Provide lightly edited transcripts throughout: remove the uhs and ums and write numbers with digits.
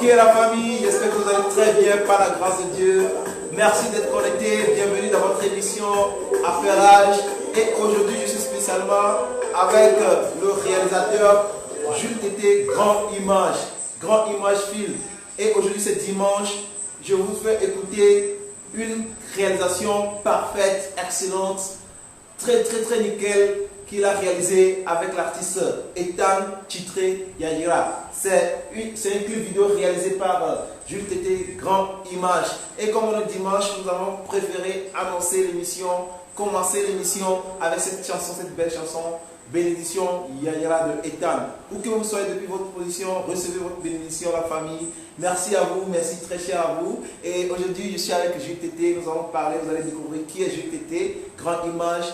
Ok la famille, j'espère que vous allez très bien par la grâce de Dieu. Merci d'être connectés, bienvenue dans votre émission Affairage. Et aujourd'hui je suis spécialement avec le réalisateur Jules Tété, Grand Image Film. Et aujourd'hui c'est dimanche, je vous fais écouter une réalisation parfaite, excellente, très nickel qu'il a réalisé avec l'artiste Ethan titré Yayira. C'est une clip vidéo réalisée par Jules Tété, Grand Image. Et comme on est dimanche, nous avons préféré annoncer l'émission, commencer l'émission avec cette chanson, cette belle chanson, Bénédiction Yayira de Ethan. Où que vous soyez depuis votre position, recevez votre bénédiction, la famille. Merci à vous, merci très cher à vous. Et aujourd'hui, je suis avec Jules Tété. Nous allons parler, vous allez découvrir qui est Jules Tété, Grand Image.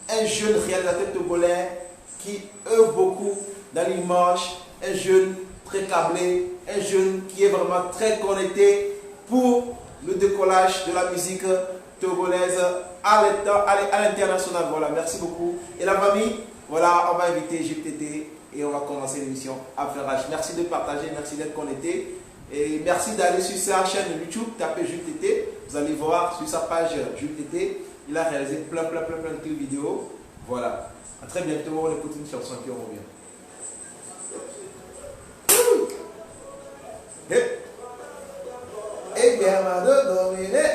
Un jeune réalisateur togolais qui œuvre beaucoup dans l'image, un jeune très câblé, un jeune qui est vraiment très connecté pour le décollage de la musique togolaise à l'international. Voilà, merci beaucoup. Et la famille, voilà, on va inviter Jules Tété et on va commencer l'émission Affairage. Merci de partager, merci d'être connecté. Et merci d'aller sur sa chaîne YouTube, tapez Jules Tété. Vous allez voir sur sa page Jules Tété. Il a réalisé plein de clips vidéo. Voilà. À très bientôt. On écoute une chanson qui revient. Eh bien, ma dominé.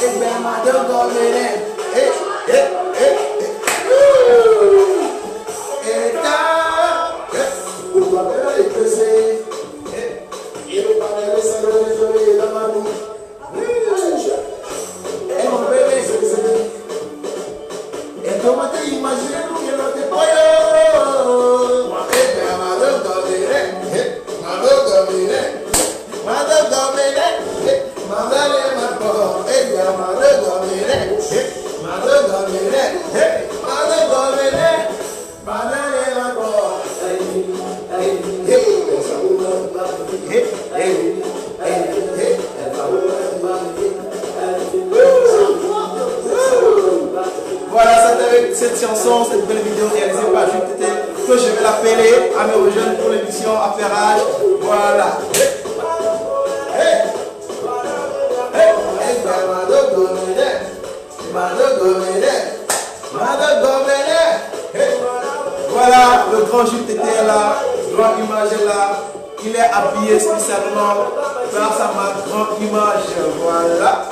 Eh bien, ma dominé. Voilà, c'est avec cette chanson, cette belle vidéo réalisée par Jules Tété que je vais l'appeler à me rejoindre pour l'émission Affairage. Voilà. Voilà, le grand Jules Tété est là, Grand Image est là. Il est habillé spécialement par sa grande image. Voilà.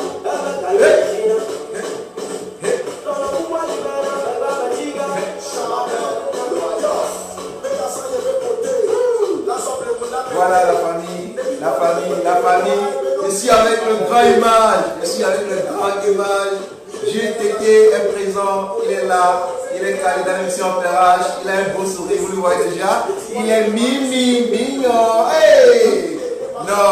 Jules Tété est présent, il est là, il est calé dans l'émission Affairage, il a un beau sourire, vous le voyez déjà. Il est mignon. Hey! Non.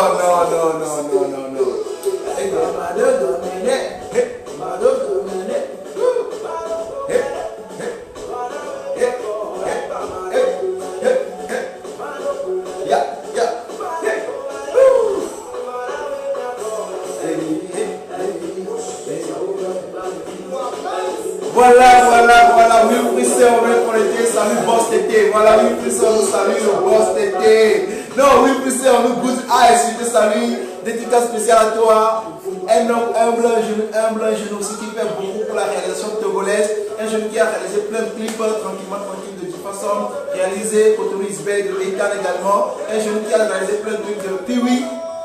Voilà, oui, Prissé, on veut connecter, salut Boss Tété, voilà, oui, Prissé, on nous salue le Boss Tété. Non, oui, Prissé, on nous good eyes, je te salue, dédicace spéciale à toi, un homme humble, un jeune aussi qui fait beaucoup pour la réalisation togolaise, un jeune qui a réalisé plein de clips, tranquille, de toute façon, réalisé Cotonou Isbey de Ethan également, un jeune qui a réalisé plein de trucs de Piwi,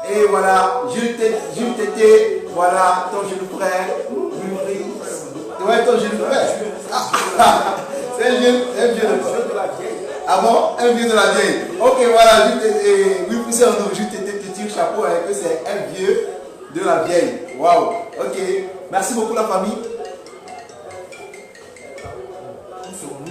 et voilà, Jules Tété, voilà, ton jeune frère, ouais, ton jeune frère. C'est un vieux de la vieille. Ah bon? Un vieux de la vieille. Ok, voilà, oui, poussez en nous, juste te tire chapeau avec que c'est un vieux de la vieille. Waouh. Ok, merci beaucoup la famille. Une seconde.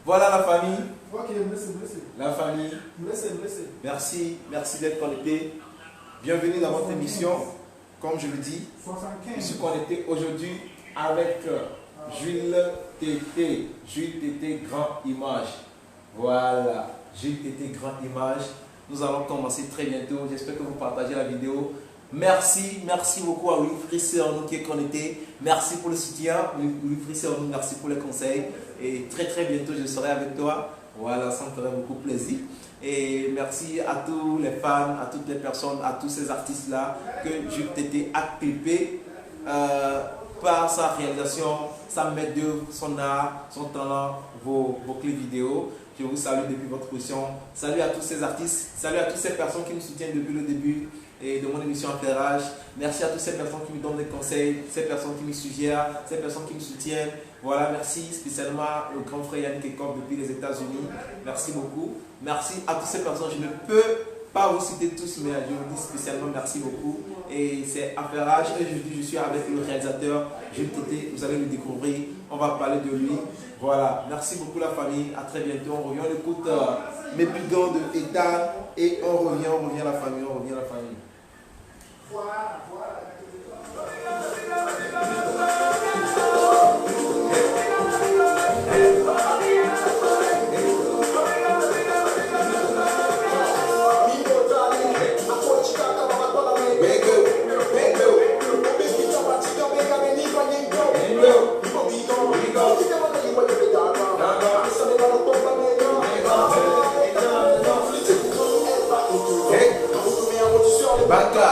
Voilà la famille. Ok, merci. La famille. Merci. Merci d'être connecté. Bienvenue dans votre émission. Comme je le dis, 75. je suis connecté aujourd'hui avec Jules Tété. Jules Tété, Grand Image. Voilà, Jules Tété, Grand Image. Nous allons commencer très bientôt. J'espère que vous partagez la vidéo. Merci beaucoup à Wilfried Sernou qui est connecté. Merci pour le soutien. Wilfried Sernou, merci pour les conseils. Et très bientôt, je serai avec toi. Voilà, ça me ferait beaucoup plaisir. Et merci à tous les fans, à toutes les personnes, à tous ces artistes-là que Jules Tété a clippé par sa réalisation, sa maître d'œuvre, son art, son talent, vos clips vidéo. Je vous salue depuis votre position. Salut à tous ces artistes, salut à toutes ces personnes qui me soutiennent depuis le début et de mon émission Affairage. Merci à toutes ces personnes qui me donnent des conseils, ces personnes qui me suggèrent, ces personnes qui me soutiennent. Voilà, merci spécialement au grand frère Yannick Ekov depuis les États-Unis. Merci beaucoup. Merci à toutes ces personnes. Je ne peux pas vous citer tous, mais je vous dis spécialement merci beaucoup. Et c'est Affairage. Et je suis avec le réalisateur Jules Tété. Vous allez le découvrir. On va parler de lui. Voilà, merci beaucoup la famille. À très bientôt. On revient, on écoute mes bidons de Ethan et on revient la famille. Voilà. Baka.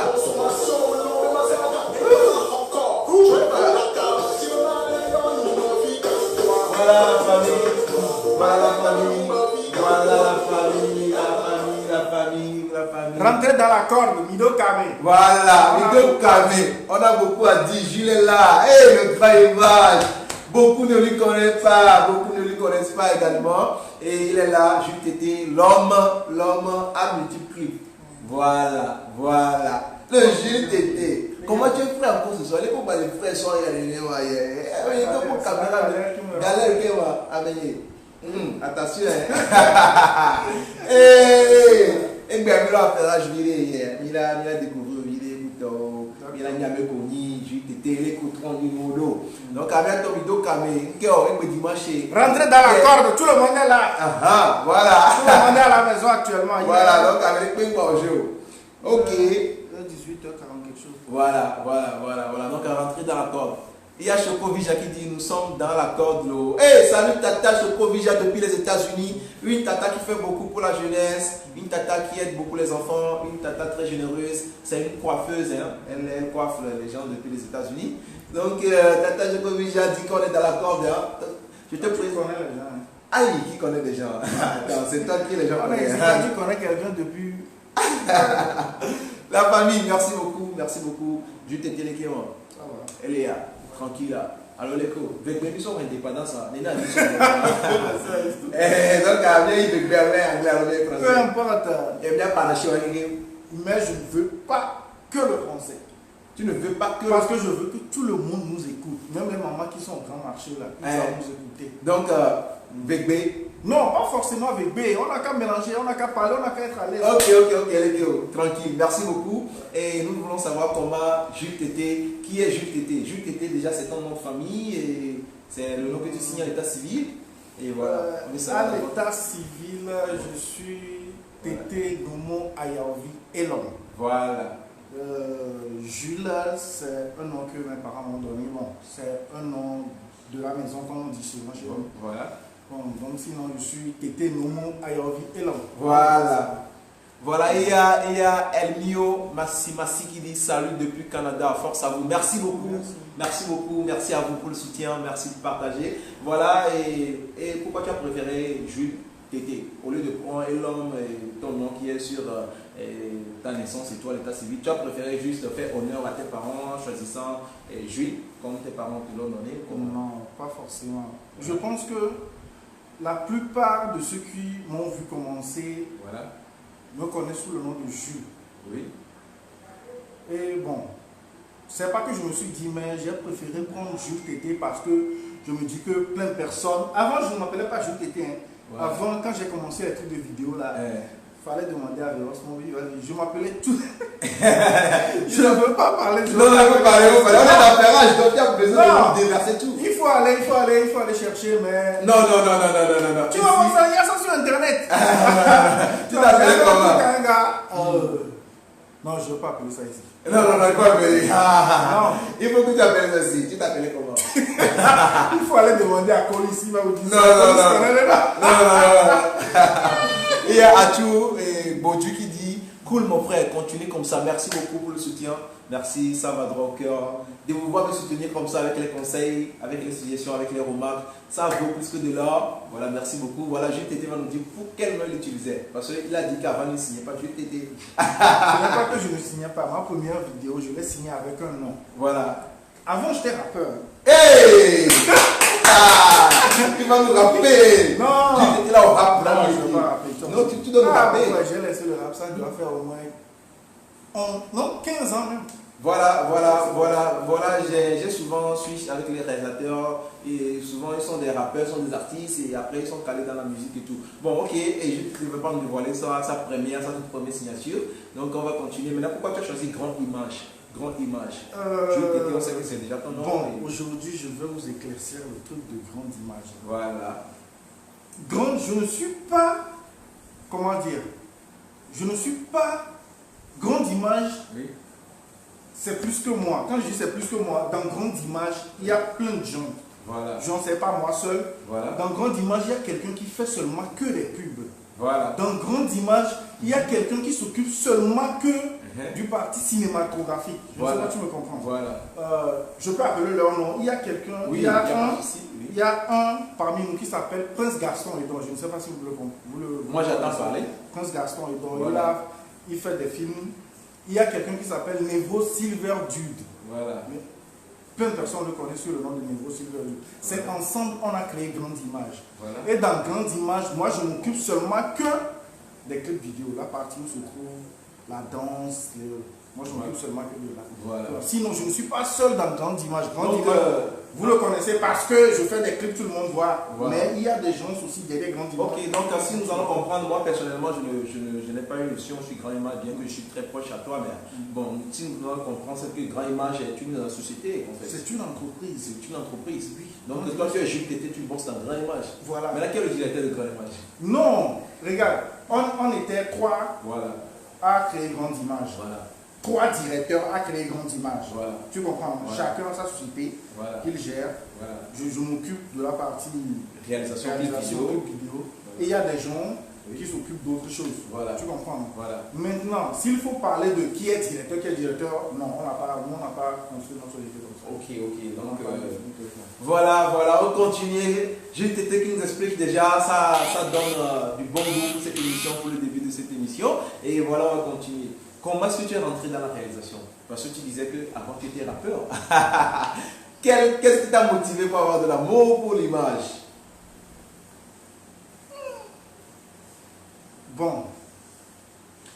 La famille. Rentrez dans la corde, Mido Kame. Voilà, Mido Kame. On a beaucoup à dire. Jules est là. Hey, le grand Image. Beaucoup ne lui connaissent pas également. Et il est là, Jules Tété, l'homme à multiplier. Voilà. Le Jules Tété. Comment tu es frère encore ce soir? Les copains des frères sont réalisés. Il est pour caméra. Galère qui va amener. Attention. Et bien, il a fait la journée. Il a découvert il a jamais connu, Jules Tété, les coutons du modo. Donc, avec ton vidéo camé, rentrez dans la corde, tout le monde est là. Voilà. Tout le monde est à la maison actuellement. Voilà, donc avec les ping ok. 18h40 quelque chose. Voilà. Donc, à rentrer dans la corde. Il y a Choco Vija qui dit nous sommes dans la corde. Hey, salut Tata Choco Vija depuis les États-Unis. Une Tata qui fait beaucoup pour la jeunesse. Une Tata qui aide beaucoup les enfants. Une Tata très généreuse. C'est une coiffeuse. Hein. Elle coiffe les gens depuis les États-Unis. Donc, Tata Choco Vija dit qu'on est dans la corde. Hein. Je te prie. Qui connaît les gens. Aïe, qui connaît des gens? Attends, c'est toi qui les gens connaissent. Tu connais quelqu'un depuis. La famille, merci beaucoup, merci beaucoup. Je t'ai télégué, moi. Ça va. Elle est là, tranquille là. Alors les co, Vegbe nous sommes indépendants ça. Donc avec il Vegbe anglais Peu français. importe. Et bien panaché Mais je ne veux pas que le français. tu ne veux pas que. Parce que je veux que tout le monde nous écoute. Même les mamans qui sont au grand marché là, ils doivent nous écouter. Donc Vegbe. Non, pas forcément avec B. On n'a qu'à mélanger, on n'a qu'à parler, on n'a qu'à être à l'aise. Ok, les gars, tranquille. Merci beaucoup. Et nous voulons savoir comment Jules Tété. Qui est Jules Tété? Jules Tété, déjà, c'est ton nom de famille et c'est le nom que tu signes à l'état civil. Et voilà. À l'état civil, je suis Tété Nomo Ayaovi Elon. Voilà. Jules, c'est un nom que mes parents m'ont donné. Bon, c'est un nom de la maison, comme on dit chez moi. Voilà. Bon, donc sinon, je suis Tété Nomo Ayaovi Elon. Voilà. Voilà, il y a Elmio Massimasi qui dit salut depuis Canada, force à vous. Merci beaucoup. Merci beaucoup. Merci à vous pour le soutien. Merci de partager. Voilà, et pourquoi tu as préféré Jules Tété au lieu de prendre Elon, ton nom qui est sur ta naissance et toi, l'état civil, tu as préféré juste faire honneur à tes parents en choisissant Jules comme tes parents te l'ont donné? Non, pas forcément. Je pense que la plupart de ceux qui m'ont vu commencer me connaissent sous le nom de Jules. Oui. Et bon, c'est pas que je me suis dit, mais j'ai préféré prendre Jules Tété parce que je me dis que plein de personnes. Avant, je ne m'appelais pas Jules Tété. Hein. Ouais. Avant, quand j'ai commencé les trucs de vidéo là, fallait demander à Vélos mon vie. Je m'appelais tout. Je ne veux pas parler de Non, on peut parler. On est dans l'affairage, donc tu as besoin de déverser tout. Il faut aller chercher, mais. Non. Tu vas voir ça, il y a ça sur internet. Tu t'appelles comment? Non, je ne veux pas appeler ça ici. Non, il faut appeler. Non. Il faut que tu appelles ça ici. Tu t'appelles comment? Il faut aller demander à Cole ici, il va vous dire. Non. Il y a Achou et Bodu qui dit cool mon frère, continue comme ça. Merci beaucoup pour le soutien. Merci, ça va droit au cœur. De vous voir me soutenir comme ça avec les conseils, avec les suggestions, avec les remarques, ça vaut plus que de l'or. Voilà, merci beaucoup. Voilà, Jules Tété va nous dire pour quelle main il utilisait. Parce qu'il a dit qu'avant il ne signait pas Jules Tété. Ce n'est pas que je ne signais pas. Ma première vidéo, je l'ai signée avec un nom. Voilà. Avant, j'étais rappeur. Hey! Tu vas nous rapper! Non! Tu étais là au rap, là. Non, je ne veux pas rapper. Non, tu dois nous rapper. Ouais, j'ai laissé le rap, ça doit faire au moins 15 ans même. Voilà, j'ai souvent suivi avec les réalisateurs et souvent ils sont des rappeurs, ils sont des artistes et après ils sont calés dans la musique et tout. Bon, ok, et je ne veux pas nous dévoiler sa toute première signature, donc on va continuer. Maintenant, pourquoi tu as choisi Grande Image? Grande Image. On sait que c'est déjà ton nom. Bon, aujourd'hui je vais vous éclaircir le truc de Grande Image. Voilà. Grande, je ne suis pas, comment dire, je ne suis pas Grande Image. Oui. C'est plus que moi. Quand je dis c'est plus que moi, dans Grande Image, il y a plein de gens. Voilà. Je n'en sais pas moi seul. Voilà. Dans Grande Image, il y a quelqu'un qui fait seulement que des pubs. Voilà. Dans Grande Image, il y a quelqu'un qui s'occupe seulement que du parti cinématographique. Je ne sais pas si tu me comprends. Voilà. Je peux appeler leur nom. Il y a quelqu'un, oui, il y a un parmi nous qui s'appelle Prince Gaston Edon. Je ne sais pas si vous le comprenez. Moi j'attends parler. Prince Gaston Edon. Voilà. Il fait des films. Il y a quelqu'un qui s'appelle Nevo Silver Dude. Voilà. Plein de personnes le connaissent sur le nom de Nevo Silver Dude. C'est ensemble on a créé Grande Image. Voilà. Et dans Grande Image, moi je m'occupe seulement que des clips vidéo. La partie où se trouve la danse. Moi je m'occupe seulement que de la. Voilà. Sinon je ne suis pas seul dans Grande Image. Grande Image, vous le connaissez parce que je fais des clips, tout le monde voit. Voilà. Mais il y a des gens aussi derrière Grande Image. Ok, donc si nous allons comprendre, moi personnellement, je n'ai pas eu notion sur Grand Image, bien que je suis très proche à toi, mais bon, si nous allons comprendre, c'est que Grand Image est une société, en fait. C'est une entreprise. C'est une entreprise, oui. Donc toi, tu es Jules Tété, tu bosses dans Grand Image. Voilà. Mais là, quel est le directeur de Grand Image? Non, regarde, on était 3 à créer Grande Image. Voilà. 3 directeurs à créer Grande Image. Voilà. Tu comprends? Voilà. Chacun a sa société qu'il gère. Voilà. Je m'occupe de la partie réalisation vidéo. Et il y a des gens qui s'occupent d'autres choses. Voilà. Tu comprends? Voilà. Maintenant, s'il faut parler de qui est directeur, non, on n'a pas construit notre société comme ça. Ok. Donc, voilà, on continue. Jules Tété qui nous explique déjà, ça donne du bon goût pour cette émission, pour le début de cette émission. Et voilà, on va continuer. comment est-ce que tu es rentré dans la réalisation? Parce que tu disais qu'avant tu étais rappeur. Qu'est-ce qui t'a motivé pour avoir de l'amour pour l'image? Bon,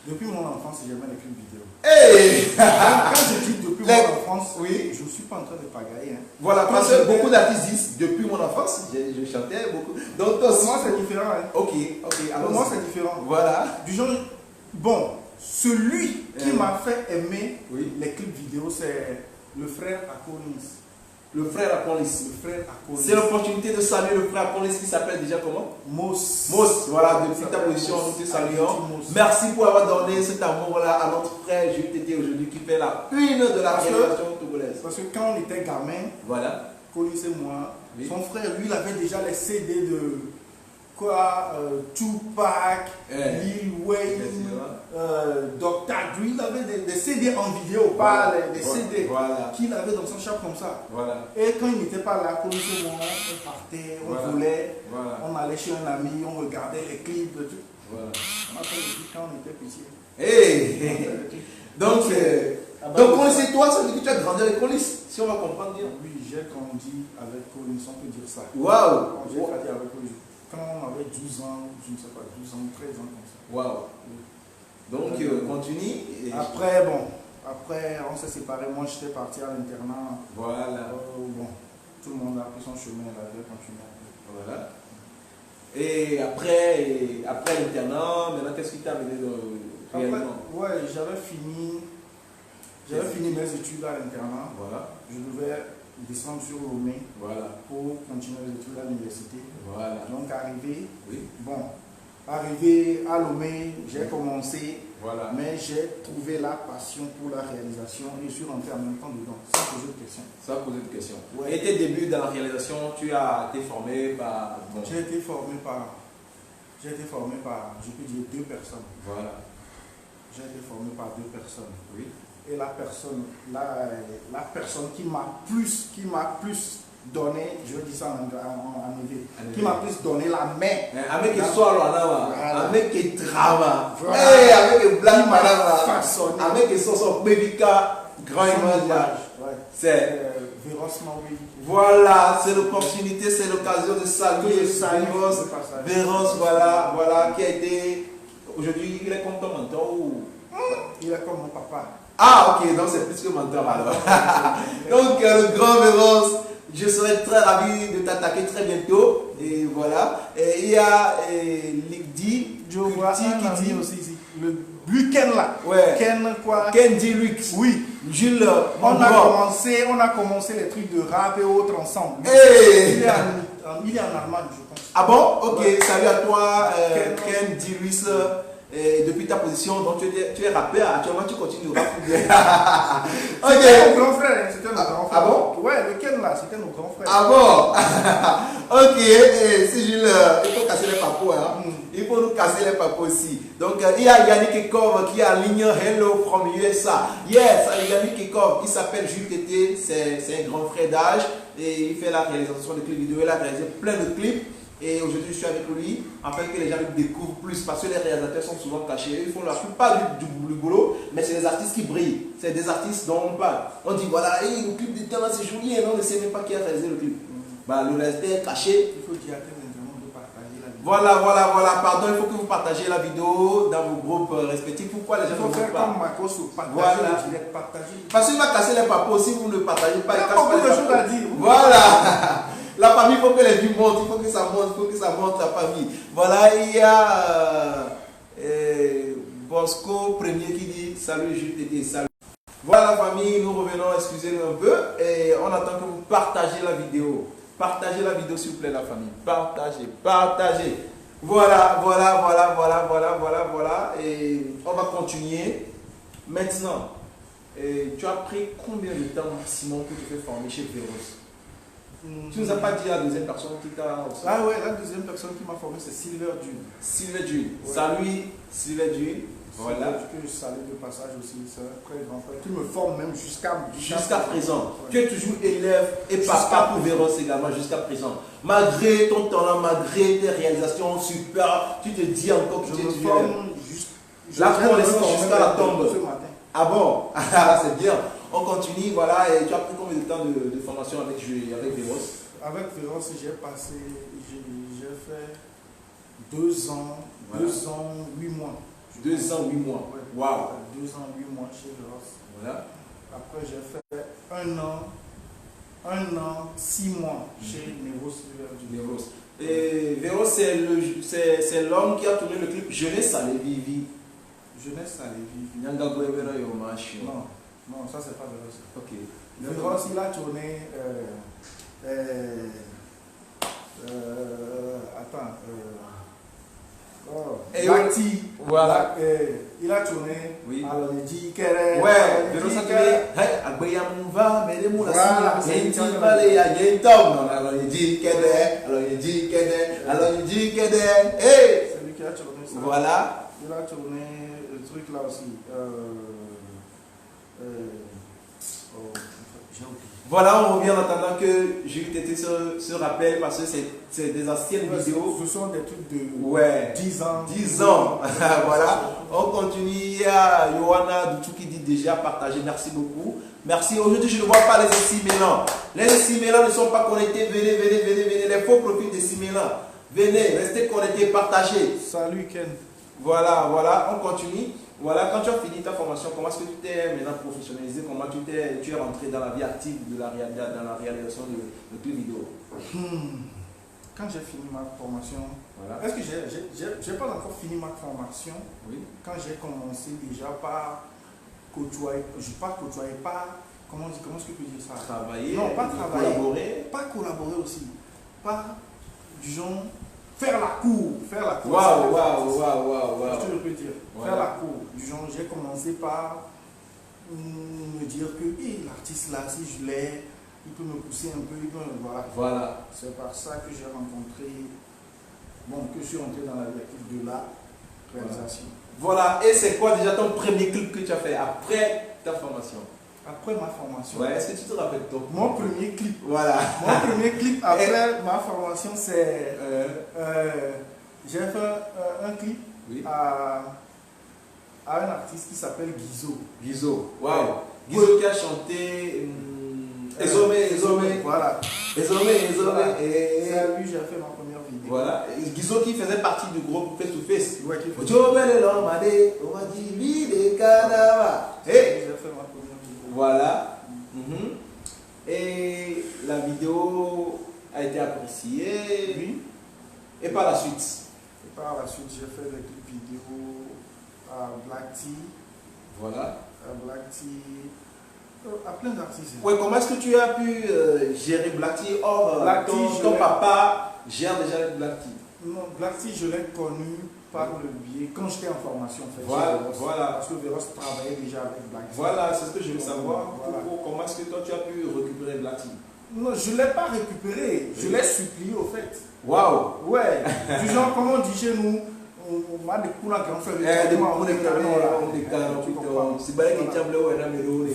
depuis mon enfance, j'aimais les clips vidéo. Hey! Quand je dis depuis mon enfance, oui. Je ne suis pas en train de pagailler. Hein. Voilà, parce que beaucoup d'artistes disent depuis mon enfance, je chantais beaucoup. Donc, toi aussi. Pour moi, c'est différent. Hein. Ok. Pour moi, c'est différent. Voilà. Du genre, bon, celui qui m'a fait aimer les clips vidéo, c'est le frère Akonis. Le frère Akonis. C'est l'opportunité de saluer le frère Akonis qui s'appelle déjà comment? Mos. Voilà, depuis ta position, nous te saluons. Merci pour avoir donné cet amour-là à notre frère Jules Tété aujourd'hui qui fait la une de la réalisation togolaise. Parce que quand on était gamin, voilà. Akonis et moi, son frère, lui, il avait déjà les CD de Tupac, Lil Wayne, Dr. Dre. Il avait des CD en vidéo, pas des CD qu'il avait dans son shop comme ça. Et quand il n'était pas là, comme tout le monde, on partait, on volait, on allait chez un ami, on regardait les clips. Tout. On a fait des clips quand on était petit. Hey. Donc, c'est toi, ça veut dire que tu as grandi avec Colis, si on va comprendre bien. Oui, j'ai grandi avec Colis, on peut dire ça. Waouh! J'ai grandi avec Colis. Quand on avait 12 ans, je ne sais pas, 12 ans, 13 ans comme ça. Waouh! Donc, continue. Après, on s'est séparés. Moi, j'étais parti à l'internat. Voilà. Bon, tout le monde a pris son chemin, la vie a continué. Voilà. Et après l'internat, maintenant, qu'est-ce qui t'a amené réellement? Ouais, j'avais fini mes études à l'internat. Voilà. Je devais descendre sur Lomé pour continuer les études à l'université. Voilà. Donc arrivé à Lomé, j'ai commencé, mais j'ai trouvé la passion pour la réalisation et je suis rentré en même temps dedans, sans poser de questions. Sans poser de questions. Ouais. Et tes débuts dans la réalisation, tu as été formé par... Bon. J'ai été formé par, je peux dire, 2 personnes. Voilà. J'ai été formé par 2 personnes. Oui. Et la personne qui m'a plus donné, je dis ça en anglais, qui m'a plus donné la main. Avec qui soit là, avec qui travaille, avec qui blague madame, avec qui sont son bébica, grand image. C'est Véros Maui. Voilà, c'est l'opportunité, c'est l'occasion de saluer Véros, voilà, qui a été, aujourd'hui, il est comme ton mentor ou... Il est comme mon papa. Ah, ok, donc c'est plus que mentor alors. Donc, le grand Véros, je serai très ravi de t'attaquer très bientôt. Et voilà. Et il y a Ligdi, je vois un ami aussi ici. Lui, Ken là. Ouais. Ken quoi? Ken Dilux. Oui. Jules. On a commencé les trucs de rap et autres ensemble. Hey. Il est en Allemagne, je pense. Ah bon? Ok, salut à toi, Ken Dilux. Depuis ta position, donc tu es rappeur, actuellement tu continues de rapper. C'était nos grands frères, c'était nos grands frères. Ah bon? Ouais, lequel là, c'était nos grands frères. Ah bon? Ok, si Jules, il faut casser les papos, hein. Il faut nous casser les papos aussi. Donc il y a Yannick Ekov qui est en ligne, hello from USA. Yes, Yannick Ekov, il s'appelle Jules Tété, c'est un grand frère d'âge et il fait la réalisation de clips vidéo, il a réalisé plein de clips. Et aujourd'hui, je suis avec lui afin que les gens le découvrent plus parce que les réalisateurs sont souvent cachés. Ils font la plupart du boulot, mais c'est des artistes qui brillent. C'est des artistes dont on parle. On dit voilà, le clip de temps c'est joli et on ne sait même pas qui a réalisé le clip. Bah, le réalisateur est caché. Il faut dire à tes internautes de partager la vidéo. Voilà. Pardon, il faut que vous partagez la vidéo dans vos groupes respectifs. Pourquoi les gens ne font pas comme Marcos, partager. Parce qu'il va casser les papos si vous ne partagez pas. Il y a beaucoup de choses à dire. Voilà. La famille, il faut que les vues montent, il faut que ça monte la famille. Voilà, il y a Bosco Premier qui dit salut Jules Tété, salut. Voilà la famille, nous revenons, excusez-nous un peu, et on attend que vous partagez la vidéo. Partagez la vidéo s'il vous plaît la famille. Partagez. Voilà. Et on va continuer. Maintenant, tu as pris combien de temps maximum que tu fais former chez Véros? Tu nous as pas dit la deuxième personne qui t'a... Ah ouais, la deuxième personne qui m'a formé c'est Silver Dune. Silver Dune. Ouais. Salut Silver Dune. Voilà. Que je salue de passage aussi, c'est un très grand frère. Tu me formes même jusqu'à présent. Ouais. Tu es toujours élève et papa pour Véros également jusqu'à présent. Malgré ton talent, malgré tes réalisations super, tu te dis encore que tu es toujours élève. Là, on laisse jusqu'à la tombe. Ah bon? Ah, c'est bien. On continue, voilà. Et tu as pris combien de temps de formation avec Véros? Avec Véros, j'ai fait 2 ans, voilà. 2 ans, 8 mois. 2 ans, 8 mois. Waouh! Wow. 2 ans, 8 mois chez Véros. Voilà. Après, j'ai fait 1 an, 6 mois chez Véros. Et Véros, c'est l'homme qui a tourné le clip Jeunesse à Lévis. Jeunesse à Lévis. Non, ça c'est pas Véros. Ok. Véros, il a tourné. Blacty. Voilà. Il a tourné. Oui. Alors il dit qu'elle. Ouais, Véros a tourné. Agbayamouva, mais les moulas. Alors il dit qu'elle. Alors il dit qu'elle. Hey! C'est lui qui a tourné ça. Voilà. Il a tourné le truc là aussi. Voilà, on revient en attendant que Jules Tété se rappelle parce que c'est des anciennes vidéos. Ce sont des trucs de 10 ans. 10 ans. Voilà. On continue. Il y a Johanna Doutou qui dit déjà partager. Merci beaucoup. Merci. Aujourd'hui, je ne vois pas les Simélans. Les Simélans ne sont pas connectés. Venez. Les faux profils des Simélans. Venez, restez connectés, partagez. Salut Ken. Voilà, on continue. Voilà, quand tu as fini ta formation, comment est-ce que tu t'es maintenant professionnalisé? Comment tu es rentré dans la vie active dans la réalisation de tes vidéos? Quand j'ai fini ma formation, voilà. Est-ce que j'ai pas encore fini ma formation? Oui. Quand j'ai commencé déjà par côtoyer, comment est-ce que je peux dire ça? Travailler, non, pas travailler, collaborer. Pas collaborer aussi, pas, disons, faire la cour. Waouh. Qu'est-ce que je peux dire? Voilà. Faire la cour. Disons, j'ai commencé par me dire que l'artiste là, si je l'ai, il peut me pousser un peu, Voilà. C'est par ça que j'ai rencontré, que je suis rentré dans la vie de la réalisation. Voilà, et c'est quoi déjà ton premier clip que tu as fait après ta formation? Après ma formation. Ouais, est-ce que tu te rappelles ton Mon premier clip. Voilà. Mon premier clip après ma formation, c'est. J'ai fait un clip à un artiste qui s'appelle Guizo. Waouh. Guizo qui a chanté. Ezomé. Voilà. Ezomé. C'est à lui j'ai fait ma première vidéo. Voilà. Guizo qui faisait partie du groupe Face to Face. Ouais, qui fait. J'ai fait ma première vidéo. Voilà. Et la vidéo a été appréciée. Oui. Et par la suite? J'ai fait des clips vidéo à Blacty. Voilà. À Blacty. À plein d'artistes. Ouais, comment est-ce que tu as pu gérer Blacty? Or, ton papa gère déjà Blacty. Non, Blacty, je l'ai connu par le biais, quand j'étais en formation. En fait, voilà. Parce que Véros travaillait déjà avec Blacty. Voilà, c'est ce que je veux savoir. Voilà. Comment est-ce que toi tu as pu récupérer Blacty? Non, je ne l'ai pas récupéré. Je l'ai supplié au fait. Waouh! Ouais. Du genre, comme on dit chez nous, on m'a des coups là qui ont fait le on est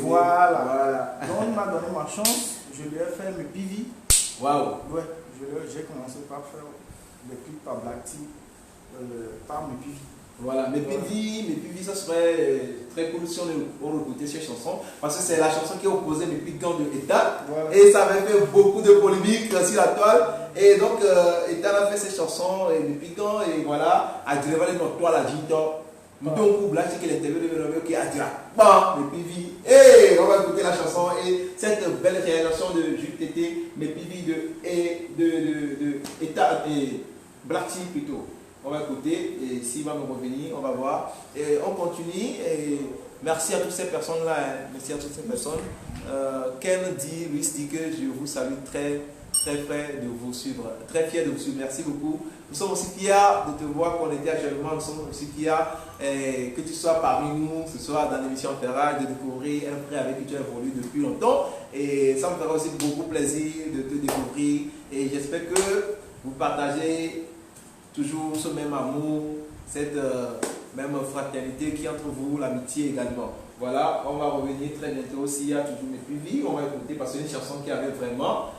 voilà. Donc on m'a donné ma chance, je lui ai fait mes PV. Waouh! Ouais, j'ai commencé par faire des clips par Blacty, par mes PV. Voilà, mes PV, ça serait très cool si on écoutait ces chansons, parce que c'est la chanson qui opposait mes Piquants de Ethan, voilà. Et ça avait fait beaucoup de polémiques sur la toile, et donc Ethan a fait ses chansons, et mes Piquants, et voilà, a dit notre toile à Jito, nous avons coup Blacty qui l'interview de qui a dit mes PV, et on va écouter la chanson, et cette belle réalisation de Jules Tété, mes PV de Ethan et Blacty plutôt. On va écouter et s'il va me revenir, on va voir. Et on continue. Et merci à toutes ces personnes-là. Merci à toutes ces personnes. Ken dit, Louis dit que je vous salue très fier de vous suivre. Très fier de vous suivre. Merci beaucoup. Nous sommes aussi fiers de te voir connecté actuellement. Nous sommes aussi fiers que tu sois parmi nous ce soir dans l'émission Ferrage, de découvrir un frère avec qui tu as évolué depuis longtemps. Et ça me fera aussi beaucoup plaisir de te découvrir. Et j'espère que vous partagez toujours ce même amour, cette même fraternité qui est entre vous, l'amitié également. Voilà, on va revenir très bientôt s'il y a toujours mes suivis. On va écouter parce que c'est une chanson qui avait vraiment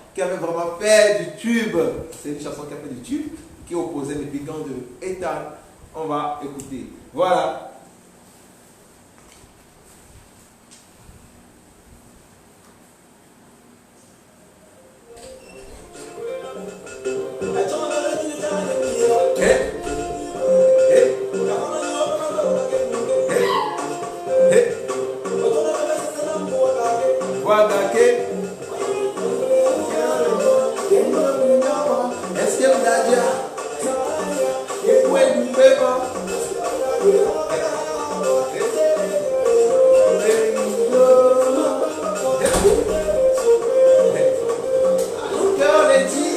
fait du tube. C'est une chanson qui a fait du tube, qui opposait les Piquants de Ethan. On va écouter. Voilà. Guadaké. Est-ce que vous avez dit?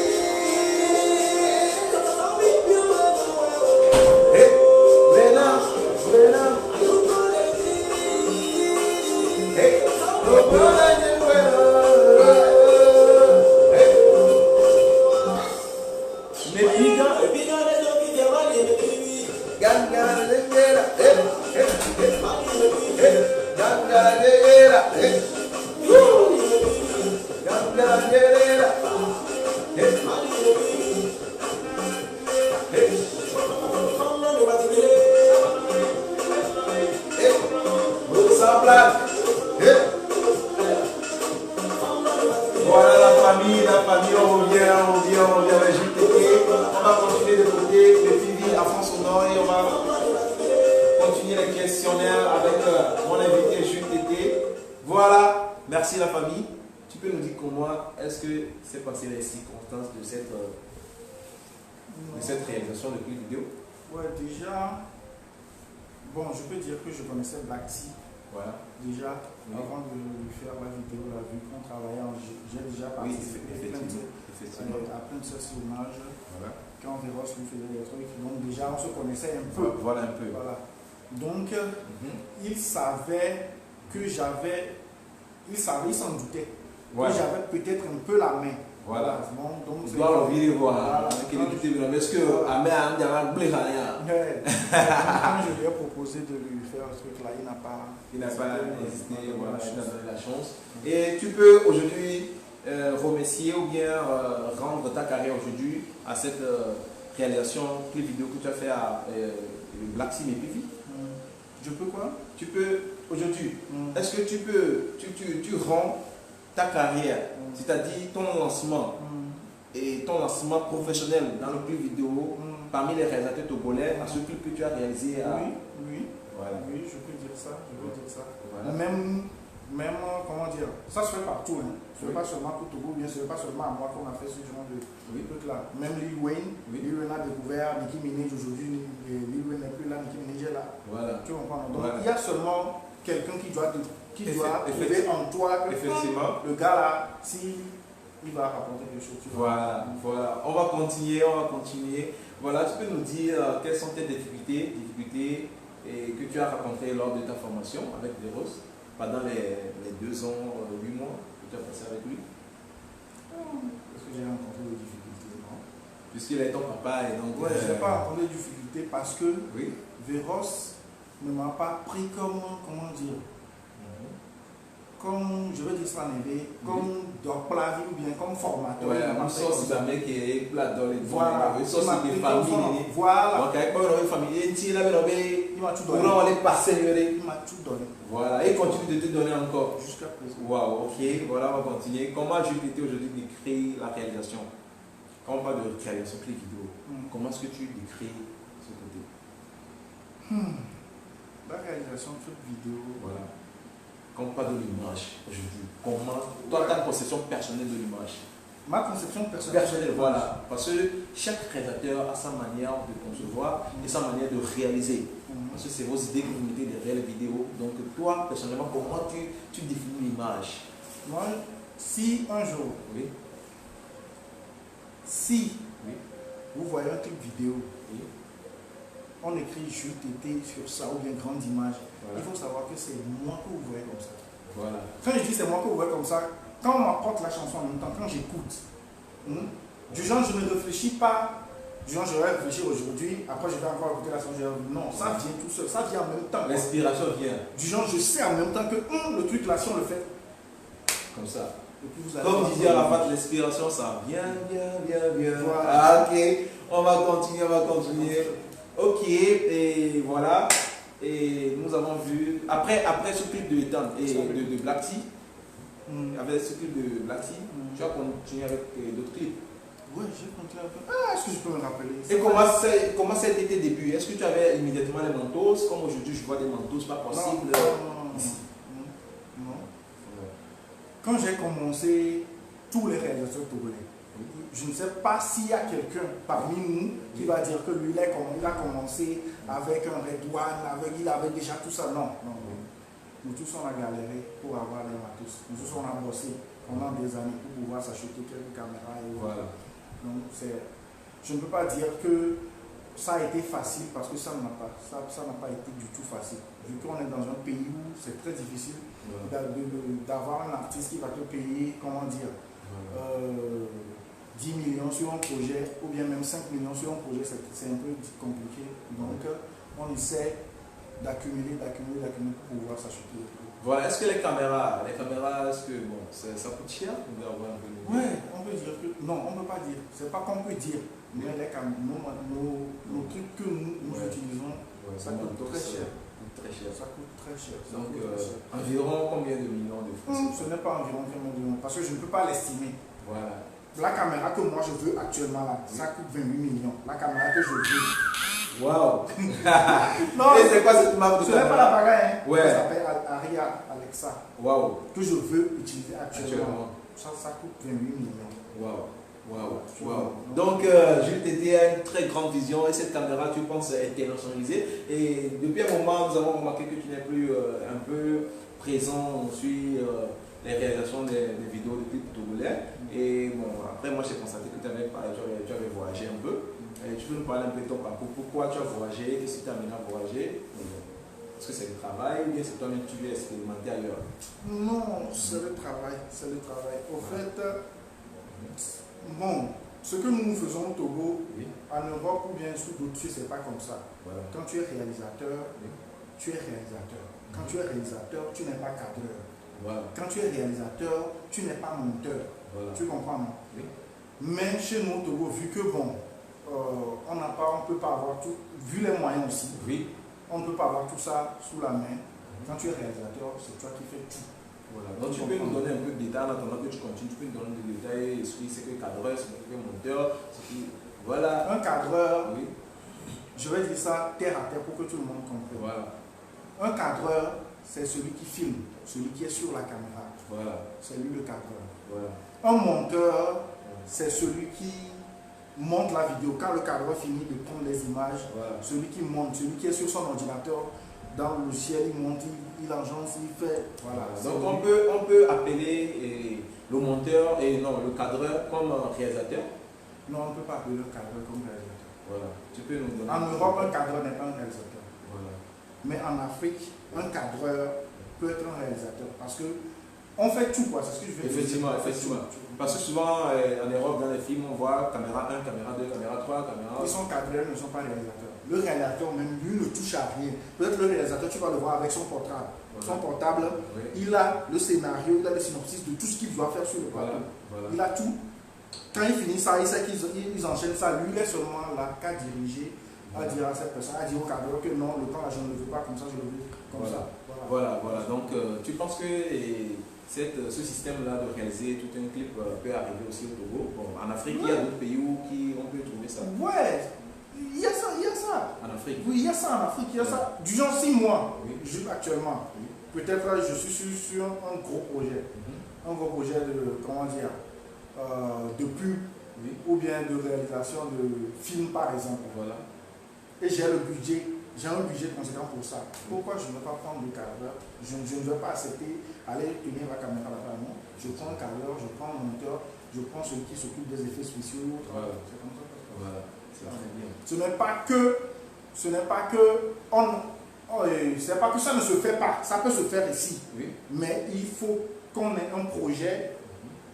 Voilà la famille, on revient avec JTT. On va continuer de côté le suivi à fond sonore et on va continuer les questionnaires avec mon invité JTT. Voilà, merci la famille. Tu peux nous dire comment est-ce que s'est passé les circonstances de cette réalisation de clip vidéo? Ouais, déjà, bon, je peux dire que je connaissais Black T. Voilà. Déjà, avant de faire la vidéo, vu qu'on travaillait, j'ai déjà participé à plein de ces images. Voilà. Quand Véros lui faisait des trucs, donc déjà on se connaissait un peu. Voilà un peu. Voilà. Donc, il savait que j'avais, il s'en doutait, que j'avais peut-être un peu la main. Voilà. Donc, on doit envie de voir. Est-ce que Ahmed a quand je lui ai proposé de lui faire ce truc-là, il n'a pas hésité. Voilà, je lui ai donné la chance. Et tu peux aujourd'hui remercier ou bien rendre ta carrière aujourd'hui à cette réalisation clip vidéo que tu as fait à Black Sim et Pivi. Je peux quoi? Tu peux aujourd'hui. Est-ce que tu rends ta carrière, c'est-à-dire ton lancement et ton lancement professionnel dans le clip vidéo parmi les réalisateurs togolais à ce clip que tu as réalisé à... Oui, voilà. Oui, je peux dire ça. Voilà. Même, comment dire, ça se fait partout. Hein. Ce n'est pas seulement pour Togo, bien sûr, ce n'est pas seulement à moi qu'on a fait ce genre de truc-là. Même Lil Wayne, Lil Wayne a découvert Nicki Minaj aujourd'hui, Lil Wayne n'est plus là, Nicki Minaj est là. Voilà. Tu comprends? Donc il y a seulement quelqu'un qui doit trouver en toi que le gars là, si il va rapporter des choses. Voilà. On va continuer. Voilà, tu peux nous dire quelles sont tes difficultés que tu as rencontrées lors de ta formation avec Véros pendant les 2 ans, 8 mois que tu as passé avec lui? Est-ce que j'ai rencontré des difficultés? Non. Puisqu'il est ton papa et donc... je n'ai pas rencontré des difficultés parce que Véros ne m'a pas pris comme, comment dire, comme, je veux dire ça en anglais, comme docteur ou bien comme formateur. Ouais, un sens de mec qui est plat dans les voilà. Il m'a pris comme famille. Voilà. Donc avec une famille, il m'a tout donné. Il m'a tout donné. Voilà, et continue de te donner encore. Jusqu'à présent. Waouh, ok, voilà, on va continuer. Comment JTT aujourd'hui décrit la réalisation? Quand on parle de réalisation clip vidéo, comment est-ce que tu décris ce côté? La réalisation clip vidéo. Voilà. Quand on parle de l'image aujourd'hui, comment, toi, ta conception personnelle de l'image? Ma conception personnelle, voilà. Parce que chaque réalisateur a sa manière de concevoir et sa manière de réaliser. Parce que c'est vos idées que vous mettez derrière les vidéos. Donc, toi, personnellement, comment tu définis l'image? Moi, si un jour, vous voyez un clip vidéo, on écrit JTT sur ça ou bien grande image, il faut savoir que c'est moi que vous voyez comme ça. Voilà. Quand je dis c'est moi que vous voyez comme ça, quand on m'apporte la chanson en même temps, quand j'écoute, du genre je ne réfléchis pas, du genre je vais réfléchir aujourd'hui, après je vais encore écouter la chanson, non, ça vient tout seul, ça vient en même temps. L'inspiration vient. Du genre je sais en même temps que le truc là, si on le fait comme ça. Comme disait à la fin de l'inspiration, ça vient. Voilà. Ah, ok, on va continuer. Ok, et voilà. Et nous avons vu, après ce clip de Ethan et de Black T, avec ce clip de Black T, tu as continué avec d'autres clips. Oui, j'ai continué un peu. Est-ce que je peux me rappeler? Et comment ça a été tes débuts? Est-ce que tu avais immédiatement les mantos? Comme aujourd'hui je vois des mantos, pas possible. Non. quand j'ai commencé, tous les réalisateurs togolais, je ne sais pas s'il y a quelqu'un parmi nous qui va dire que lui, il a commencé avec un Redouane, il avait déjà tout ça. Non, non, non. Nous tous, on a galéré pour avoir les matos. Nous tous, on a bossé pendant des années pour pouvoir s'acheter quelques caméras. Et voilà. Donc, je ne peux pas dire que ça a été facile parce que ça n'a pas été du tout facile. Vu qu'on est dans un pays où c'est très difficile d'avoir un artiste qui va te payer, comment dire, 10 millions sur un projet ou bien même 5 millions sur un projet, c'est un peu compliqué. Donc, on essaie d'accumuler pour pouvoir s'acheter. Voilà, est-ce que les caméras, est-ce que bon, ça coûte cher? Oui, on peut dire que. Non, on ne peut pas dire. C'est pas qu'on peut dire. Mais nos trucs que nous utilisons, ça coûte très cher. Ça coûte très cher. Donc, environ combien de millions de francs? Ce n'est pas environ combien de millions, parce que je ne peux pas l'estimer. Voilà. La caméra que moi je veux actuellement là, ça coûte 28 millions. La caméra que je veux. Waouh! Non, c'est quoi cette marque de caméra? Ce n'est pas la pagaille, hein. Ouais. Ça s'appelle Aria Alexa. Waouh! Que je veux utiliser actuellement. Ça coûte 28 millions. Waouh! Waouh! Waouh! Donc, Jules Tété a une très grande vision et cette caméra, tu penses, est internationalisée. Et depuis un moment, nous avons remarqué que tu n'es plus un peu présent sur les réalisations des vidéos de clips togolais. Et bon, après, moi, j'ai constaté que tu avais voyagé un peu. Et tu peux nous parler un peu de ton parcours. Pourquoi tu as voyagé? Qu'est-ce qui t'a amené à voyager? Est-ce que c'est le travail ou bien c'est toi-même tu veux expérimenter ailleurs? Non, c'est le travail. C'est le travail. Au fait, bon, ce que nous faisons au Togo, en Europe ou bien sous d'autres cieux, c'est pas comme ça. Voilà. Quand tu es réalisateur, tu es réalisateur. Quand tu es réalisateur, tu n'es pas cadreur. Voilà. Quand tu es réalisateur, tu n'es pas monteur. Voilà. Tu comprends, non? Oui. Mais chez nous au Togo, vu que bon, on ne peut pas avoir tout, vu les moyens aussi, on ne peut pas avoir tout ça sous la main. Quand tu es réalisateur, c'est toi qui fais tout. Voilà. Donc tu peux nous donner un peu de détails en attendant que tu continues, tu peux nous donner des détails, ce qui c'est que cadreur, ce qui est monteur, ce qui... Voilà. Un cadreur, je vais dire ça terre à terre pour que tout le monde comprenne. Voilà. Un cadreur, c'est celui qui filme, celui qui est sur la caméra. Voilà. C'est lui le cadreur. Voilà. Un monteur, c'est celui qui monte la vidéo. Quand le cadreur finit de prendre les images, celui qui monte, celui qui est sur son ordinateur, dans le ciel, il monte, il engence, il fait. Voilà. Donc on peut appeler le monteur et non, le cadreur comme réalisateur? Non, on ne peut pas appeler le cadreur comme réalisateur. Voilà. Tu peux nous donner. En Europe, un cadreur n'est pas un réalisateur. Voilà. Mais en Afrique, un cadreur peut être un réalisateur. Parce que on fait tout, quoi. C'est ce que je veux dire. Effectivement. Parce que souvent, en Europe, dans les films, on voit caméra 1, caméra 2, caméra 3, caméra... Ils sont cadreurs, ne sont pas réalisateurs. Le réalisateur, même lui, ne touche à rien. Peut-être le réalisateur, tu vas le voir avec son portable. Voilà. Son portable, il a le scénario, il a le synopsis de tout ce qu'il doit faire sur le plateau. Voilà. Il a tout. Quand il finit ça, il sait qu'ils enchaînent ça. Lui, il est seulement là qu'à diriger, à dire à cette personne, à dire au cadreur que non, le temps là, je ne le veux pas comme ça, je le veux comme ça. Voilà. Donc, tu penses que ce système-là de réaliser tout un clip peut arriver aussi au Togo? Bon, en Afrique, il y a d'autres pays où on peut trouver ça. Ouais, il y a ça. En Afrique? Oui, il y a ça en Afrique, il y a ça. Du genre 6 mois, actuellement. Peut-être là, je suis sur un gros projet. Un gros projet de, comment dire, de pub ou bien de réalisation de film par exemple. Voilà. Et j'ai un budget conséquent pour ça. Pourquoi je ne vais pas prendre le cadreur? Je ne vais pas accepter aller tenir la caméra là-bas. Non. Je prends un cadreur, je prends un monteur, je prends celui qui s'occupe des effets spéciaux. Voilà. C'est comme ça. Voilà. C'est très bien. Ce n'est pas que ça ne se fait pas. Ça peut se faire ici. Mais il faut qu'on ait un projet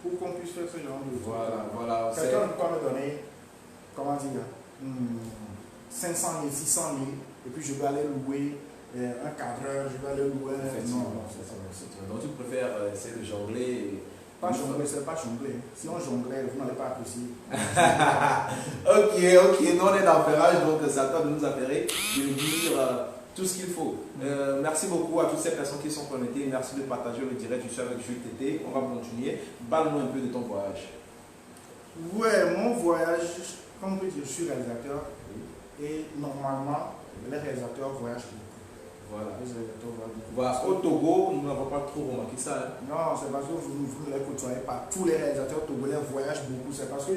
pour qu'on puisse faire ce genre de choses. Voilà. Quelqu'un ne peut me donner, comment dire, 500 000, 600 000, et puis je vais aller louer un cadreur, je vais aller louer un... Non, c'est ça. Donc tu préfères essayer de jongler Pas jongler, c'est pas jongler. Si on jonglait, vous n'allez pas apprécier. Ok, nous on est dans le ferrage, donc c'est à toi de nous appeller, de nous dire tout ce qu'il faut. Merci beaucoup à toutes ces personnes qui sont connectées. Merci de partager le direct. Je suis avec Jules Tété. On va continuer. Parle-nous un peu de ton voyage. Ouais, mon voyage, comme je dis, je suis réalisateur. Et normalement, les réalisateurs voyagent beaucoup. Voilà. Les réalisateurs voyagent. Voilà. Au Togo, nous n'avons pas trop remarqué ça. Hein. Non, c'est parce que vous ne les côtoyez pas. Tous les réalisateurs togolais voyagent beaucoup. C'est parce que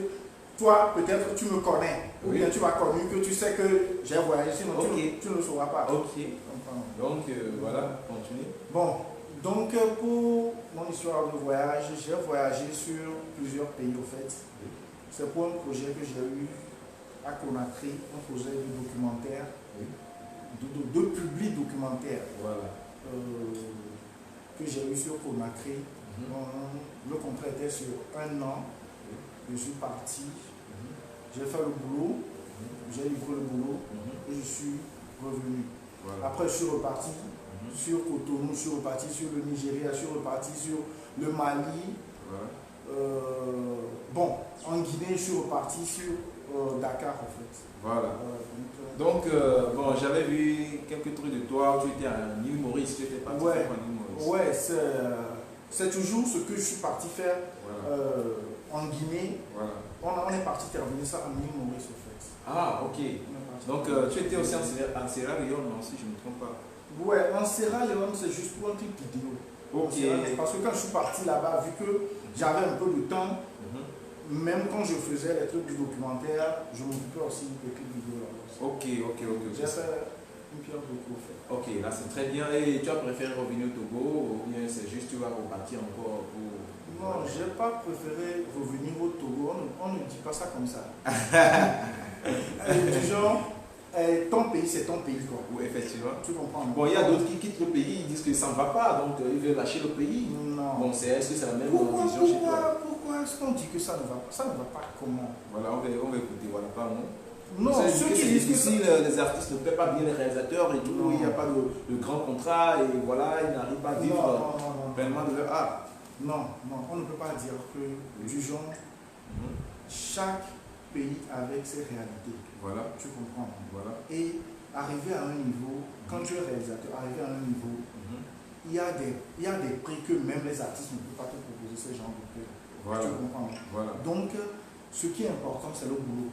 toi, peut-être tu me connais. Ou bien tu m'as connu, que tu sais que j'ai voyagé. Sinon, tu ne le sauras pas. Ok. Donc, voilà, continue. Bon, donc pour mon histoire de voyage, j'ai voyagé sur plusieurs pays, au fait. Oui. C'est pour un projet que j'ai eu à Conakry, un projet de documentaire, oui. de public documentaire. Voilà. Que j'ai eu sur Conakry. Le contrat était sur 1 an. Je suis parti, j'ai fait le boulot, j'ai livré le boulot et je suis revenu. Voilà. Après, je suis reparti sur Cotonou, je suis reparti sur le Nigeria, je suis reparti sur le Mali. Voilà. Bon, en Guinée, je suis reparti sur Dakar en fait. Voilà. Donc, bon, j'avais vu quelques trucs de toi, tu étais à Île Maurice, tu étais parti faire en Île Maurice. Ouais, c'est toujours ce que je suis parti faire en Guinée. Voilà. On est parti terminer ça en Île Maurice en fait. Ah, ok. Donc, tu étais aussi en Sierra Leone, non, si je ne me trompe pas. Ouais, en Sierra Leone, c'est juste pour un clip vidéo. Ok. Parce que quand je suis parti là-bas, vu que j'avais un peu de temps, même quand je faisais les trucs du documentaire, je m'occupais aussi des clips vidéo là-bas. Ok. J'ai fait une pierre de coup. Ok, là c'est très bien. Et tu as préféré revenir au Togo ou bien c'est juste tu vas repartir encore pour... Non, j'ai pas préféré revenir au Togo. On ne dit pas ça comme ça. Du genre, ton pays c'est ton pays quoi. Oui, effectivement. Tu comprends. Bon, il y a d'autres qui quittent le pays, ils disent que ça ne va pas, donc ils veulent lâcher le pays. Non. Bon, est-ce que c'est la même vision chez toi? Pourquoi est-ce qu'on dit que ça ne va pas? Ça ne va pas comment? Voilà, on va écouter, voilà, pas moi. Non, ceux qui disent que si les artistes ne paient pas bien les réalisateurs et tout, il n'y a pas de grand contrat et voilà, ils n'arrivent pas à vivre pleinement de leur art. Non, on ne peut pas dire que du genre, chaque pays avec ses réalités. Voilà. Tu comprends. Voilà. Et arriver à un niveau, quand tu es réalisateur, arriver à un niveau, il y a des prix que même les artistes ne peuvent pas te proposer ce genre de prix. Voilà. Tu comprends. Voilà. Donc, ce qui est important, c'est le boulot.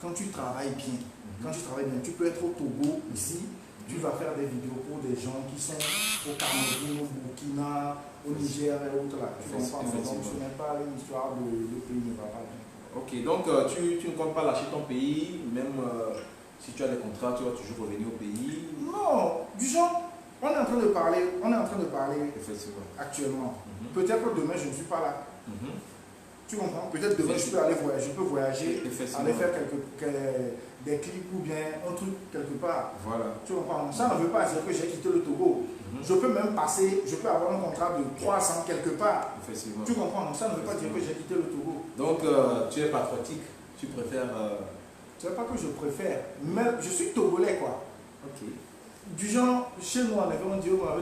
Quand tu travailles bien, tu peux être au Togo, ici, tu vas faire des vidéos pour des gens qui sont au Cameroun, au Burkina, au Niger et autres là. Tu comprends. Donc, ce n'est pas une histoire de le pays ne va pas bien. Ok, donc tu ne comptes pas lâcher ton pays, même si tu as des contrats, tu vas toujours revenir au pays? Non, du genre, on est en train de parler actuellement. Peut-être que demain je ne suis pas là. Tu comprends? Peut-être demain je peux aller voyager, aller faire des clips ou bien un truc quelque part. Voilà. Tu comprends? Ça ne veut pas dire que j'ai quitté le Togo. Je peux même je peux avoir un contrat de 300 quelque part. Effectivement. Tu comprends? Donc ça ne veut pas dire que j'ai quitté le Togo. Donc tu es patriotique, tu préfères... Ce n'est pas que je préfère, mais je suis togolais quoi. Ok. Du genre, chez nous, on avait un dieu, on avait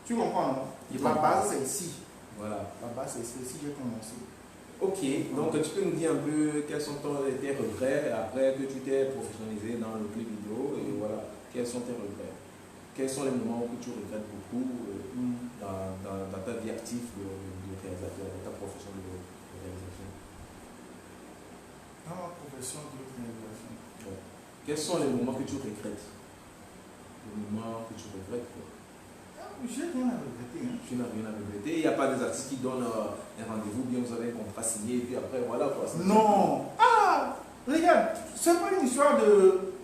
tu comprends, non? La base c'est ici. Voilà. La base c'est ici, j'ai commencé. Ok, donc tu peux nous dire un peu quels sont tes regrets après que tu t'es professionnalisé dans le clip vidéo et voilà, quels sont tes regrets? Quels sont les moments que tu regrettes beaucoup dans ta vie active de réalisateur, dans ta profession de réalisation? Dans ma profession de réalisation. Ouais. Quels sont les moments que tu regrettes? Les moments que tu regrettes quoi? J'ai rien à regretter. Hein. Tu n'as rien à regretter. Il n'y a pas des artistes qui donnent un rendez-vous, bien vous avez un contrat signé et puis après voilà quoi. Non! Ah! Regarde, c'est pas une histoire de.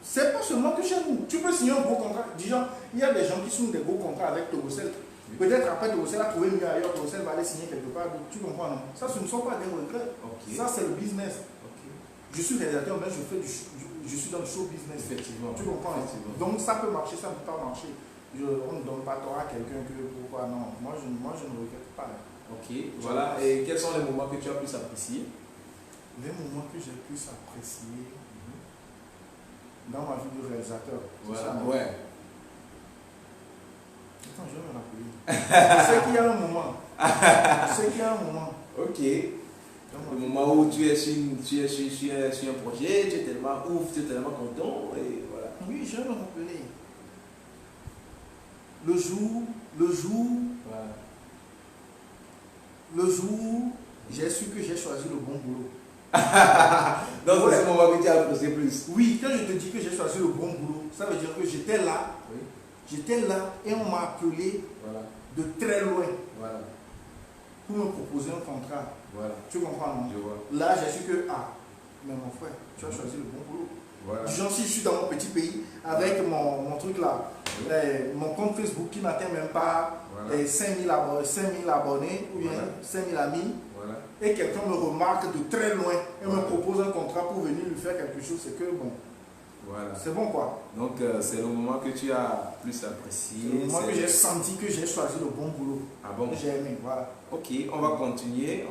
C'est pas seulement que chez nous. Tu peux signer un gros contrat. Disons, il y a des gens qui signent des gros contrats avec Togocel. Peut-être après Togocel a trouvé mieux ailleurs, Togocel va aller signer quelque part. Tu comprends, non? Ça, ce ne sont pas des regrets. Okay. Ça, c'est le business. Okay. Je suis réalisateur, mais je suis dans le show business. Effectivement. Tu comprends? Effectivement. Donc ça peut marcher, ça ne peut pas marcher. On ne donne pas tort à quelqu'un que pourquoi non. Moi, je ne regrette pas. Ok, voilà. Et quels sont les moments que tu as pu apprécier? Les moments que j'ai pu apprécier dans ma vie de réalisateur. Voilà. Ça, ouais. Attends, je vais me rappeler. C'est qu'il y a un moment. C'est qu'il y a un moment. Ok. Le moment où tu es sur un projet, tu es tellement ouf, tu es tellement content, et voilà. Oui, je vais me rappeler. Le jour, j'ai su que j'ai choisi le bon boulot. Donc c'est ce moment que tu as apprécié plus. Oui, quand je te dis que j'ai choisi le bon boulot, ça veut dire que j'étais là. Oui. J'étais là et on m'a appelé de très loin pour me proposer un contrat. Tu comprends, non? Je vois. Là, j'ai su que, mais mon frère, tu as choisi le bon boulot. Genre, si je suis dans mon petit pays avec mon truc là, mon compte Facebook qui n'atteint même pas 5000 abonnés ou bien 5000 amis, et quelqu'un me remarque de très loin et me propose un contrat pour venir lui faire quelque chose, c'est que bon. C'est bon quoi. Donc c'est le moment que tu as plus apprécié. C'est le moment que j'ai senti que j'ai choisi le bon boulot. Ah bon? J'ai aimé, voilà. Ok, on va continuer.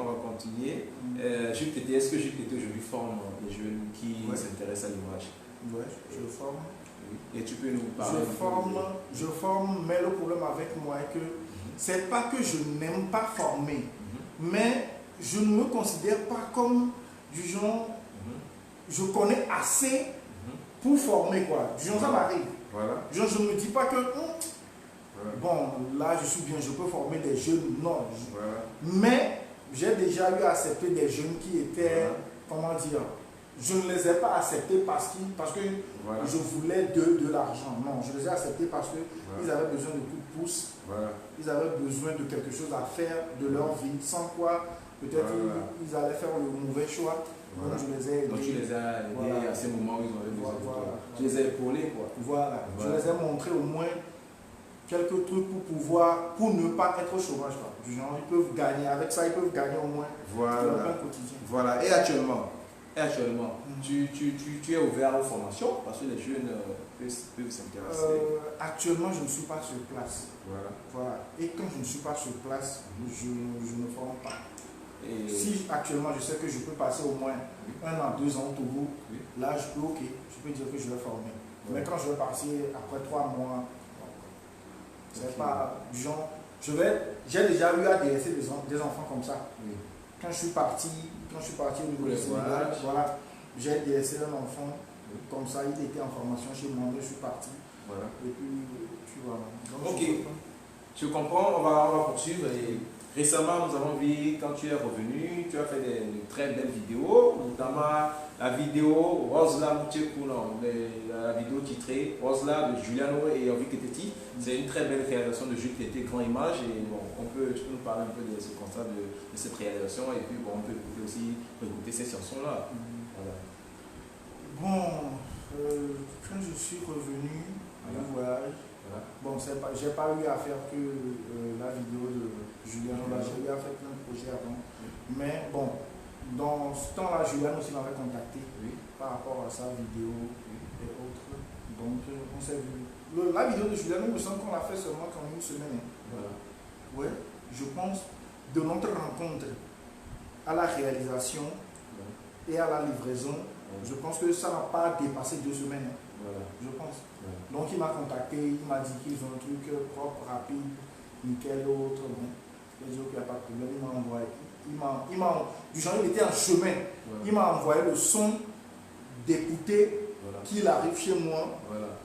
Jules Tété, est-ce que Jules Tété aujourd'hui forme les jeunes qui s'intéressent à l'image? Oui, je forme. Et tu peux nous parler? Je forme, mais le problème avec moi est que c'est pas que je n'aime pas former, mais je ne me considère pas comme du genre, je connais assez pour former quoi. Du genre, ça m'arrive. Genre, je ne me dis pas que bon, là je suis bien, je peux former des jeunes. Non. Mais j'ai déjà eu à accepter des jeunes qui étaient, comment dire, je ne les ai pas acceptés parce que je voulais de l'argent. Non, je les ai acceptés parce qu'ils avaient besoin de coups de pouce. Ils avaient besoin de quelque chose à faire de leur vie, sans quoi peut-être ils allaient faire le mauvais choix. Donc je les ai aidés. Donc tu les as aidés à ces moments où ils avaient besoin de toi. Tu les as épaulés quoi. Voilà. Je les ai montré au moins quelques trucs pour ne pas être au chômage. Quoi. Du genre, ils peuvent gagner. Avec ça, ils peuvent gagner au moins leur pain quotidien. Voilà. Et actuellement, tu es ouvert aux formations parce que les jeunes peuvent s'intéresser. Actuellement, je ne suis pas sur place. Voilà. Et quand je ne suis pas sur place, je ne forme pas. Et si actuellement je sais que je peux passer au moins 1 an, 2 ans au Togo, là je peux dire que je vais former. Mais quand je vais partir après 3 mois, c'est pas du genre. J'ai déjà eu à délaisser des enfants comme ça. Quand je suis parti au niveau du Sénégal, voilà, j'ai délaissé un enfant comme ça, il était en formation chez moi, je suis parti. Et puis, tu vois. Donc, ok, je comprends, on va poursuivre. Et récemment, nous avons vu, quand tu es revenu, tu as fait de très belles vidéos, notamment la vidéo Rosla Mouchekoulon, la vidéo titrée Rosla de Juliano et Ovi Keteti. C'est une très belle réalisation de Jules Tété, Grand Image. Et bon, tu peux nous parler un peu de ce constat, de cette réalisation, et puis bon, on peut aussi écouter ces chansons-là. Bon, quand je suis revenu du voyage, bon, j'ai pas eu à faire que la vidéo de Juliano, j'ai eu à faire plein de projets avant. Mais bon, dans ce temps-là, Juliano aussi m'avait contacté par rapport à sa vidéo et autres. Donc, on s'est vu. La vidéo de Juliano, il me semble qu'on l'a fait seulement qu'en 1 semaine. Ouais, je pense de notre rencontre à la réalisation et à la livraison, je pense que ça n'a pas dépassé 2 semaines. Je pense. Donc il m'a contacté, il m'a dit qu'ils ont un truc propre, rapide, nickel, autre. Bon. Il a dit qu'il n'y a pas de problème, il m'a envoyé. Du genre, il était en chemin. Il m'a envoyé le son d'écouter qu'il arrive chez moi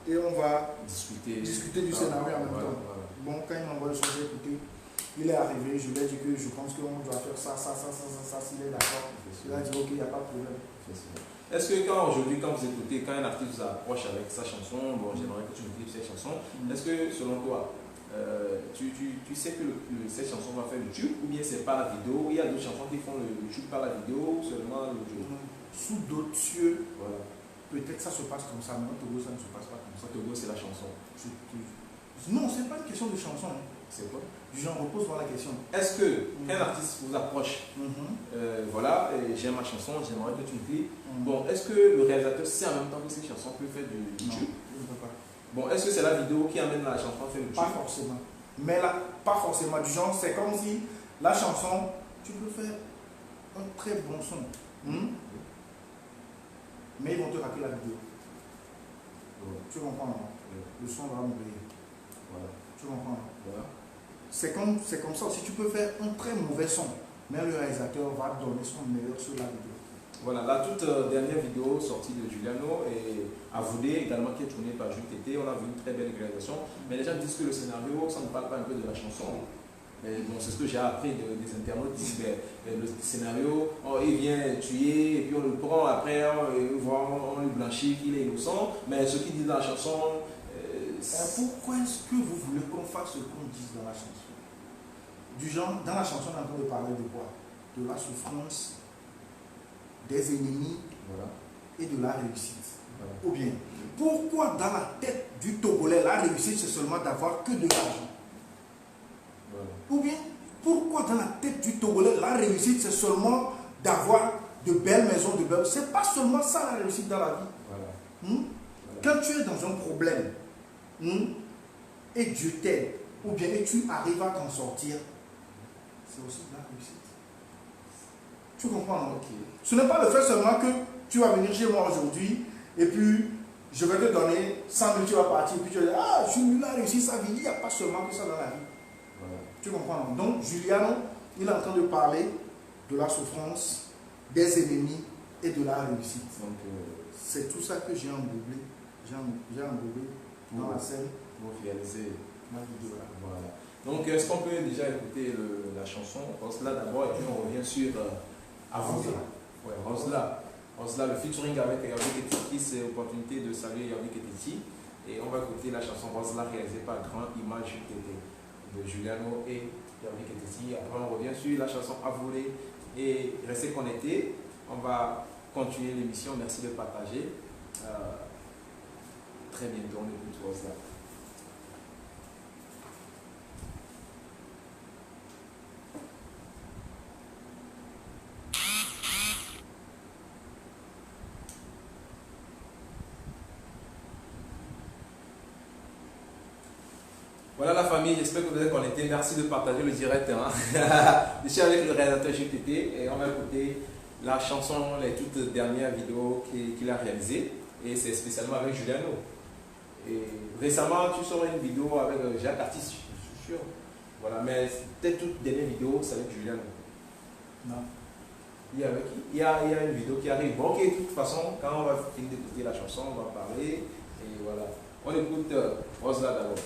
et on va discuter du scénario en même temps. Bon, quand il m'a envoyé le son, j'ai écouté. Il est arrivé, je lui ai dit que je pense qu'on doit faire ça, s'il est d'accord. Il a dit ok, il n'y a pas de problème. Est-ce que aujourd'hui, quand vous écoutez, quand un artiste vous approche avec sa chanson, bon, j'aimerais que tu me dises cette chanson, est-ce que selon toi, tu sais que cette chanson va faire le tube ou bien c'est pas la vidéo? Il y a d'autres chansons qui font le tube par la vidéo ou seulement le tube? Sous d'autres cieux, peut-être ça se passe comme ça, mais au Togo ça ne se passe pas comme ça. Au Togo c'est la chanson. Non, c'est pas une question de chanson. C'est quoi? J'en repose la question. Est-ce que qu'un artiste vous approche, voilà, j'aime ma chanson, j'aimerais que tu me dises, bon, est-ce que le réalisateur sait en même temps que cette chanson peut faire du tube? Je ne peux pas. Bon, est-ce que c'est la vidéo qui amène la chanson à faire le tube? Pas forcément. Mais là, pas forcément. Du genre, c'est comme si la chanson, tu peux faire un très bon son. Mais ils vont te rater la vidéo. Tu comprends, non? Le son va mourir. Tu comprends? C'est comme ça aussi, tu peux faire un très mauvais son, mais le réalisateur va donner son meilleur sur la vidéo. Voilà, la toute dernière vidéo sortie de Juliano et Avoudé également qui est tournée par Jules Tété, on a vu une très belle réalisation, mais les gens disent que le scénario, ça ne parle pas un peu de la chanson. Bon, c'est ce que j'ai appris des internautes. Le scénario, il vient tuer, et puis on le prend, après on le blanchit qu'il est innocent. Mais ce qu'il dit dans la chanson... pourquoi est-ce que vous voulez qu'on fasse ce qu'on dit dans la chanson? Du genre, dans la chanson, on est en train de parler de quoi? De la souffrance, des ennemis, voilà, et de la réussite. Voilà. Ou bien, pourquoi dans la tête du Togolais, la réussite, c'est seulement d'avoir que de l'argent? Voilà. Ou bien, pourquoi dans la tête du Togolais, la réussite, c'est seulement d'avoir de belles maisons, de belles... C'est pas seulement ça la réussite dans la vie. Voilà. Voilà. Quand tu es dans un problème, et Dieu t'aide, ou bien et tu arrives à t'en sortir, c'est aussi de la réussite. Tu comprends, non? Okay. Ce n'est pas le fait seulement que tu vas venir chez moi aujourd'hui et puis je vais te donner 100 000, tu vas partir, puis tu vas dire, ah, Juliano a réussi sa vie. Il n'y a pas seulement que ça dans la vie. Voilà. Tu comprends, non? Donc, Juliano, il est en train de parler de la souffrance, des ennemis et de la réussite. Donc, c'est tout ça que j'ai embourbé dans la scène pour réaliser ma vidéo. Voilà. Donc, est-ce qu'on peut déjà écouter la chanson Rosla d'abord, et puis on revient sur Rosla. Ouais, Rosla, le featuring avec Yavik Etiti, c'est l'opportunité de saluer Yavik Etiti. Et on va écouter la chanson Rosla réalisée par Grand Image de Juliano et Yavik Etiti. Après, on revient sur la chanson Avoulé et restez connectés. On va continuer l'émission. Merci de partager. Très bientôt, on écoute Rosla. Voilà la famille, j'espère que vous êtes connectés. Merci de partager le direct. Je suis avec le réalisateur GTT et on va écouter la chanson, les toutes dernières vidéos qu'il a réalisées. Et c'est spécialement avec Juliano. Et récemment, tu sors une vidéo avec Jacques Artiste, je suis sûr. Voilà, mais peut-être toute dernière vidéo, c'est avec Juliano. Non. Il y a avec qui? Il y a une vidéo qui arrive. Bon, ok, de toute façon, quand on va finir d'écouter la chanson, on va parler. Et voilà. On écoute Rosla d'abord.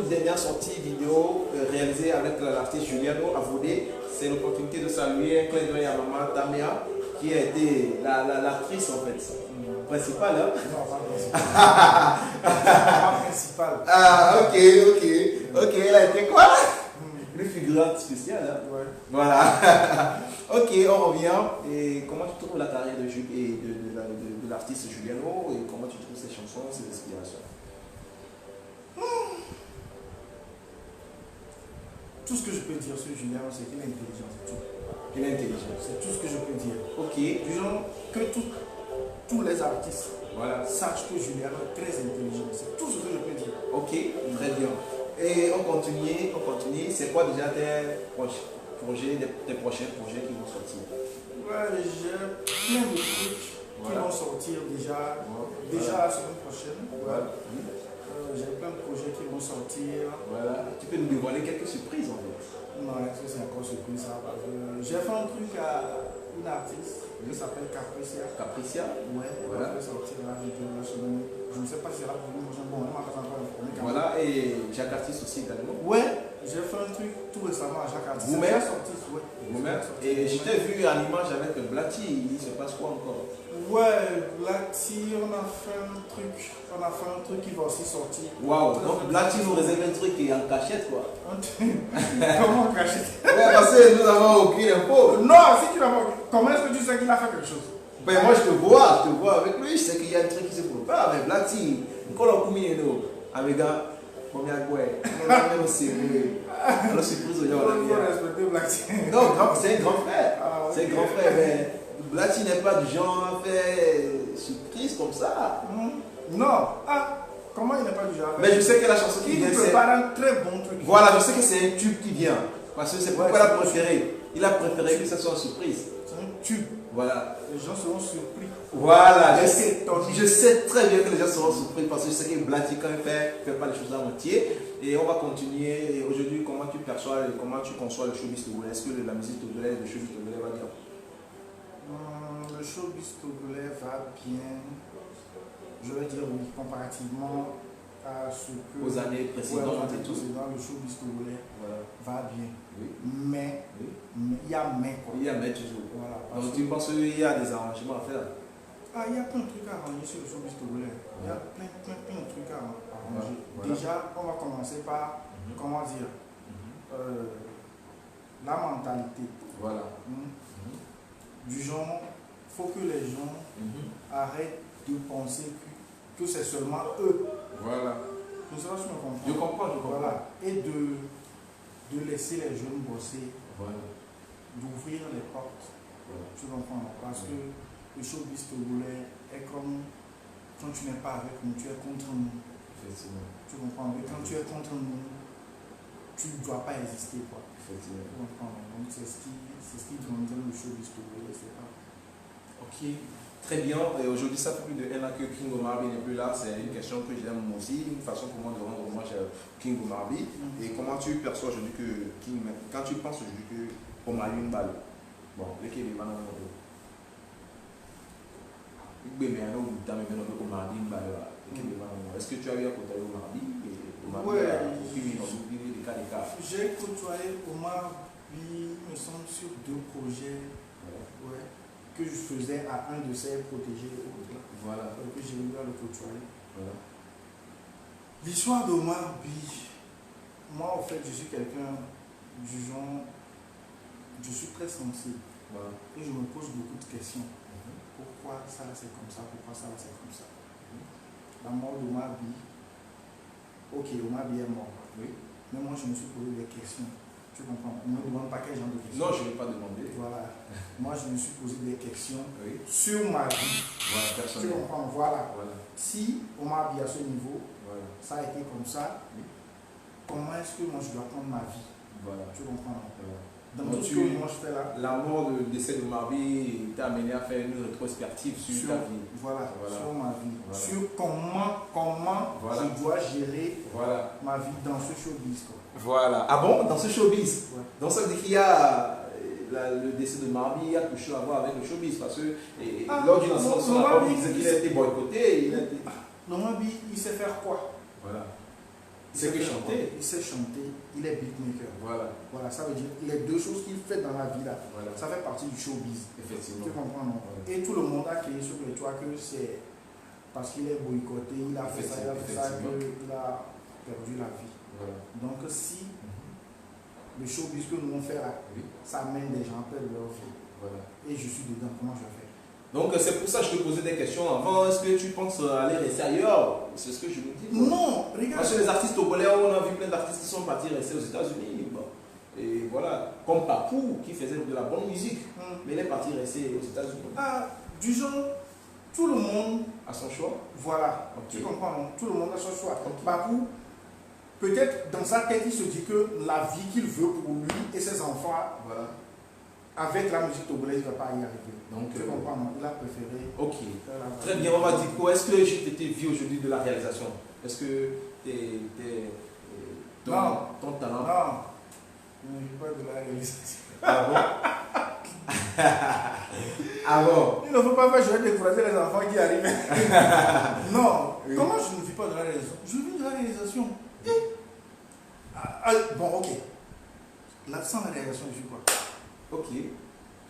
dernière sortie vidéo réalisée avec l'artiste Juliano Avodé. C'est l'opportunité de saluer un clin d'œil à maman Tamea, qui a été l'actrice en fait. Principale, hein? Non, pas principale. Pas principale. Ah, ok, elle a été quoi? Une figurante spéciale, hein? Ouais. Voilà. Ok, on revient. Et comment tu trouves la carrière de l'artiste Juliano et comment tu trouves ses chansons, ses inspirations? Tout ce que je peux dire sur Juliano, c'est qu'il est intelligent, c'est tout. Il est intelligent. C'est tout ce que je peux dire. Ok. Disons que tous les artistes sachent que Juliano est très intelligent. C'est tout ce que je peux dire. Ok, très bien. Et on continue. C'est quoi déjà tes prochains projets qui vont sortir? Ouais, j'ai plein de trucs qui vont sortir déjà la semaine prochaine. J'ai plein de projets qui vont sortir. Voilà. Tu peux nous dévoiler quelques surprises en fait? Non, est-ce que c'est encore surprise ça? Parce que j'ai fait un truc à une artiste qui s'appelle Capricia. Capricia? Ouais, elle va sortir la vidéo la semaine. Je ne sais pas si elle a voulu. Bon, elle m'a pas encore informé. Voilà, et Jacques Artiste aussi également. Ouais, j'ai fait un truc tout récemment à Jacques Artiste. Vous-même? Vous-même? Et je t'ai vu à l'image avec Blati, il se passe quoi encore? Ouais, Blati, on a fait un truc qui va aussi sortir. Waouh, donc Blati nous réserve un truc qui est en cachette quoi. Comment en cachette? Ouais, parce que nous avons aucune info. Non, si tu l'as pas. Comment est-ce que tu sais qu'il a fait quelque chose? Ben moi je te vois avec lui, je sais qu'il y a un truc qui se prépare, mais Blati, encore un coup amiga, combien de quoi? On a sérieux. Alors surprise au non, c'est un grand frère. C'est un grand frère, mais Blati n'est pas du genre à faire surprise comme ça. Non, comment il n'est pas du genre? Mais je sais que la chanson qui vient, c'est un très bon truc. Voilà, je sais que c'est un tube qui vient. Parce que c'est pourquoi il a préféré. Il a préféré que ça soit une surprise. C'est un tube. Voilà. Les gens seront surpris. Voilà, je sais très bien que les gens seront surpris parce que je sais que Blati quand il fait pas les choses à moitié. Et on va continuer. Et aujourd'hui, comment tu perçois, comment tu conçois le showbiz togolais? Est-ce que la musique togolaise, le showbiz togolais va bien? Le showbiz togolais va bien. Je vais dire oui, comparativement à ce que... Aux années précédentes et tout. Le showbiz togolais va bien. Oui. Mais il y a mais quoi. Il y a mais toujours. Voilà, donc tu penses qu'il y a des arrangements à faire? Il y a plein de trucs à arranger sur le showbiz togolais. Il y a plein de trucs à arranger. Voilà. Déjà, on va commencer par, comment dire, la mentalité. Voilà. Du genre, il faut que les gens arrêtent de penser que c'est seulement eux. Voilà. Je ne sais pas si tu me comprends. Je comprends. Voilà. Et de laisser les jeunes bosser. Voilà. D'ouvrir les portes. Voilà. Tu comprends? Parce que le showbiz togolais est comme quand tu n'es pas avec nous, tu es contre nous. Effectivement. Tu comprends? Et quand tu es contre nous, tu ne dois pas exister, quoi. Effectivement. Tu comprends? Donc c'est ce qui donne le showbiz togolais, c'est pas. Ok, très bien. Et aujourd'hui, ça fait plus de 1 an que King Omar n'est plus là. C'est une question que j'aime aussi, une façon pour moi de rendre hommage à King Omar. Et comment tu perçois aujourd'hui que King, quand tu penses aujourd'hui que Omar a une balle, bon, le qui est maintenant est-ce que tu as eu à côtoyer Omar Bi? J'ai côtoyé Omar Bi, me semble, sur 2 projets. Ouais. Que je faisais à un de ses protégés. Voilà. Que j'ai eu à le côtoyer. Voilà. L'histoire d'Omar Bi, moi en fait je suis quelqu'un du genre, je suis très sensible. Voilà. Et je me pose beaucoup de questions. Pourquoi ça c'est comme ça? Pourquoi ça c'est comme ça? La mort d'Omar Bi, ok, Omar Bi est mort. Oui. Mais moi je me suis posé des questions. Tu comprends? On ne me demande pas quel genre de questions. Non, je ne vais pas demander. Voilà. Moi, je me suis posé des questions sur ma vie. Voilà, tu comprends? Voilà. Si Omar Bi à ce niveau, ça a été comme ça, comment est-ce que moi je dois prendre ma vie? Voilà. Tu comprends? Dans tout ce que moi je fais là. La mort, le décès de Omar Bi t'a amené à faire une rétrospective sur ta vie. Voilà, sur ma vie. Sur comment je dois gérer ma vie dans ce showbiz. Voilà. Ah bon, dans ce showbiz? Donc ça veut dire qu'il y a le décès de Omar Bi, il y a quelque chose à voir avec le showbiz parce que lors du lancement de son album, il disait qu'il a été boycotté. Omar Bi, il sait faire quoi? Voilà. sait chanter. Il sait chanter, il est beatmaker. Voilà. Voilà, ça veut dire les deux choses qu'il fait dans la vie là, voilà. ça fait partie du showbiz. Effectivement. Tu comprends, non? Voilà. Et tout le monde a crié sur le toit que c'est parce qu'il est boycotté, il a fait ça, il a fait ça, qu'il a perdu la vie. Voilà. Donc si le showbiz que nous on fait là, ça amène des gens à perdre leur vie. Voilà. Et je suis dedans, comment je fais? Donc c'est pour ça que je te posais des questions avant. Est-ce que tu penses aller rester ailleurs? C'est ce que je me dis. Non, regarde. Parce que les artistes togolais, on a vu plein d'artistes qui sont partis rester aux États-Unis. Bon. Et voilà, comme Papou qui faisait de la bonne musique, mais il est parti rester aux États-Unis. Ah, disons, tout le monde a son choix. Voilà, tu comprends, non? Tout le monde a son choix. Papou, peut-être dans sa tête, il se dit que la vie qu'il veut pour lui et ses enfants, voilà. Avec la musique togolaise, il ne va pas y arriver. Donc, tu comprends, non? Il a préféré. Ok. Très bien, on va dire quoi? Est-ce que j'ai été vu aujourd'hui de la réalisation? Est-ce que ton talent? Non, je ne vis pas de la réalisation. Ah bon? Ah bon? Il ne faut pas faire jouer décourager les enfants qui arrivent. Non, comment je ne vis pas de la réalisation? Je vis de la réalisation. Bon, ok. Là, sans la réalisation, je suis quoi? Ok.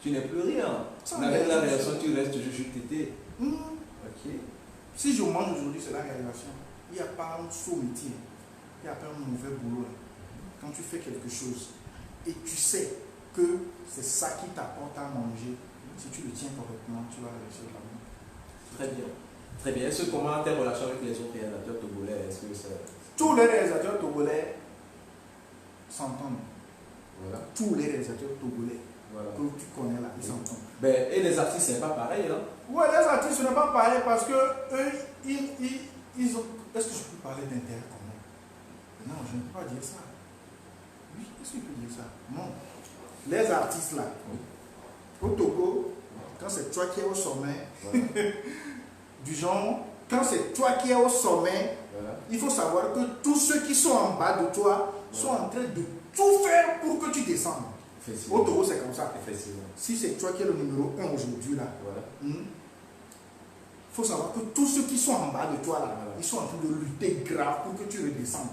Tu n'es plus rien. Avec la réalisation, tu restes juste tété. Ok. Si je mange aujourd'hui, c'est la réalisation. Il n'y a pas un saut métier. Il n'y a pas un mauvais boulot. Quand tu fais quelque chose et tu sais que c'est ça qui t'apporte à manger, si tu le tiens correctement, tu vas réussir là-bas. Très bien. Très bien. Est-ce que comment tes relations avec les autres réalisateurs togolais? Est-ce que ça... Tous les réalisateurs togolais s'entendent. Voilà. Tous les réalisateurs togolais que tu connais là, ils s'entendent. Ben, et les artistes, c'est pas pareil, hein? Ouais, les artistes, ce n'est pas pareil parce que eux, ils ont. Est-ce que je peux parler d'intérêt commun? Non, je ne peux pas dire ça. Oui, est-ce que je peux dire ça? Non. Les artistes là, au Togo, quand c'est toi qui es au sommet, du genre, quand c'est toi qui es au sommet, il faut savoir que tous ceux qui sont en bas de toi sont en train de tout faire pour que tu descendes. Au Togo, c'est comme ça. Si c'est toi qui es le numéro 1 aujourd'hui là, il faut savoir que tous ceux qui sont en bas de toi là, ils sont en train de lutter grave pour que tu redescendes.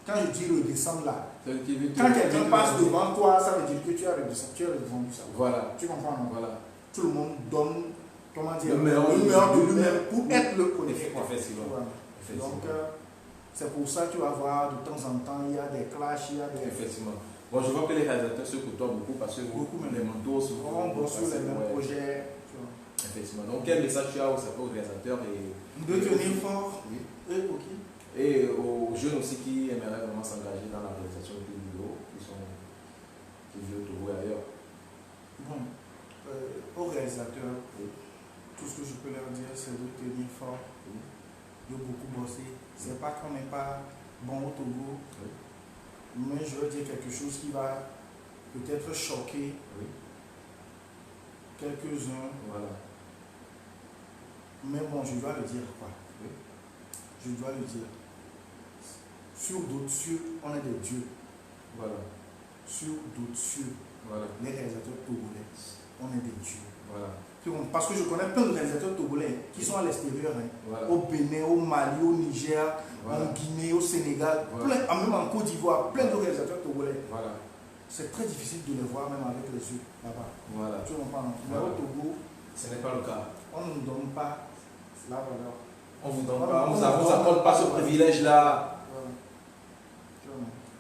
Quand je dis redescendre là, quand quelqu'un passe devant toi, ça veut dire que tu as redescendu ça. Voilà. Tu comprends, non? Voilà. Tout le monde donne, comment dire, le meilleur de lui-même pour être le collectif. Effectivement. Donc, c'est pour ça que tu vas voir de temps en temps, il y a des clashs, il y a des... Effectivement. Bon, je vois que les réalisateurs se côtoient beaucoup parce que les mentors souvent. On bosse sur les mêmes projets. Effectivement. Donc, quel message tu as aux réalisateurs et... De tenir fort. Et aux jeunes aussi qui aimeraient vraiment s'engager dans la réalisation de vidéos qui vivent au Togo et ailleurs. Bon, aux réalisateurs, tout ce que je peux leur dire, c'est de tenir fort, de beaucoup bosser. C'est pas qu'on n'est pas bon au Togo, mais je veux dire quelque chose qui va peut-être choquer quelques-uns. Voilà. Mais bon, je dois le dire quoi. Je dois le dire. Sur d'autres cieux, on est des dieux. Voilà. Sur d'autres cieux, les réalisateurs togolais, on est des dieux. Voilà. Parce que je connais plein de réalisateurs togolais qui sont à l'extérieur, au Bénin, au Mali, au Niger, en Guinée, au Sénégal, même en Côte d'Ivoire, plein de réalisateurs togolais. C'est très difficile de les voir même avec les yeux là-bas. Tu comprends? Mais au Togo, ce n'est pas le cas. On ne nous donne pas la valeur. On ne vous donne pas, on ne vous accorde pas ce privilège-là.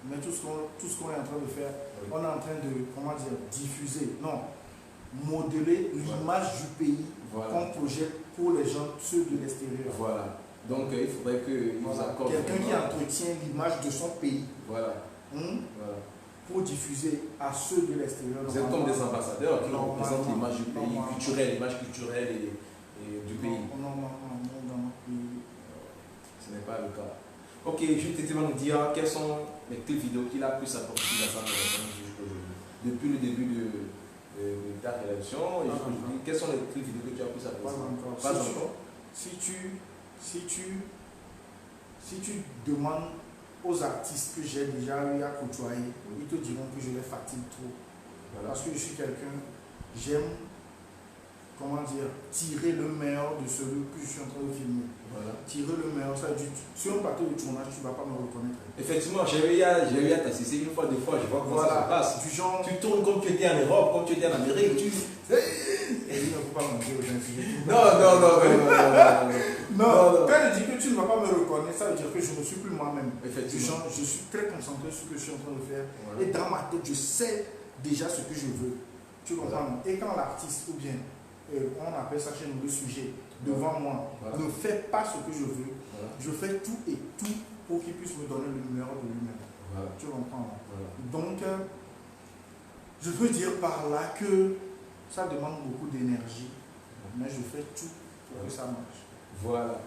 Mais tout ce qu'on est en train de faire, on est en train de, comment dire, diffuser, non, modeler l'image du pays qu'on projette pour les gens, ceux de l'extérieur. Voilà. Donc il faudrait qu'ils nous accordent. Quelqu'un qui entretient l'image de son pays. Pour diffuser à ceux de l'extérieur. Vous êtes comme des ambassadeurs qui représentent l'image du pays culturel, l'image culturelle et du pays. Non. Ce n'est pas le cas. Ok, je vais nous dire quels sont les clips vidéo qu'il a plus apporté dans sa relation jusqu'aujourd'hui. Depuis le début de ta réalisation, quels sont les clips vidéo que tu as plus apporté? Pas encore. Si tu demandes aux artistes que j'ai déjà eu à côtoyer, ils te diront que je les fatigue trop. Parce que je suis quelqu'un, j'aime comment dire, tirer le meilleur de celui que je suis en train de filmer. Voilà. Tirer le meilleur, ça dit, sur un plateau de tournage, tu ne vas pas me reconnaître. Effectivement, j'ai eu à t'assister une fois, deux fois, je vois comment ça se passe. Du genre, tu tournes comme tu étais en Europe, comme tu étais en Amérique. Et il ne faut pas mentir aux gens. Non, quand je dis que tu ne vas pas me reconnaître, ça veut dire que je ne suis plus moi-même. Effectivement. Je suis très concentré sur ce que je suis en train de faire. Voilà. Et dans ma tête, je sais déjà ce que je veux. Tu comprends? Voilà. Et quand l'artiste, ou bien, on appelle ça chez nous le sujet, devant moi, ne fait pas ce que je veux, je fais tout et tout pour qu'il puisse me donner le numéro de lui-même. Tu comprends? Donc, je veux dire par là que ça demande beaucoup d'énergie, mais je fais tout pour que ça marche. Voilà.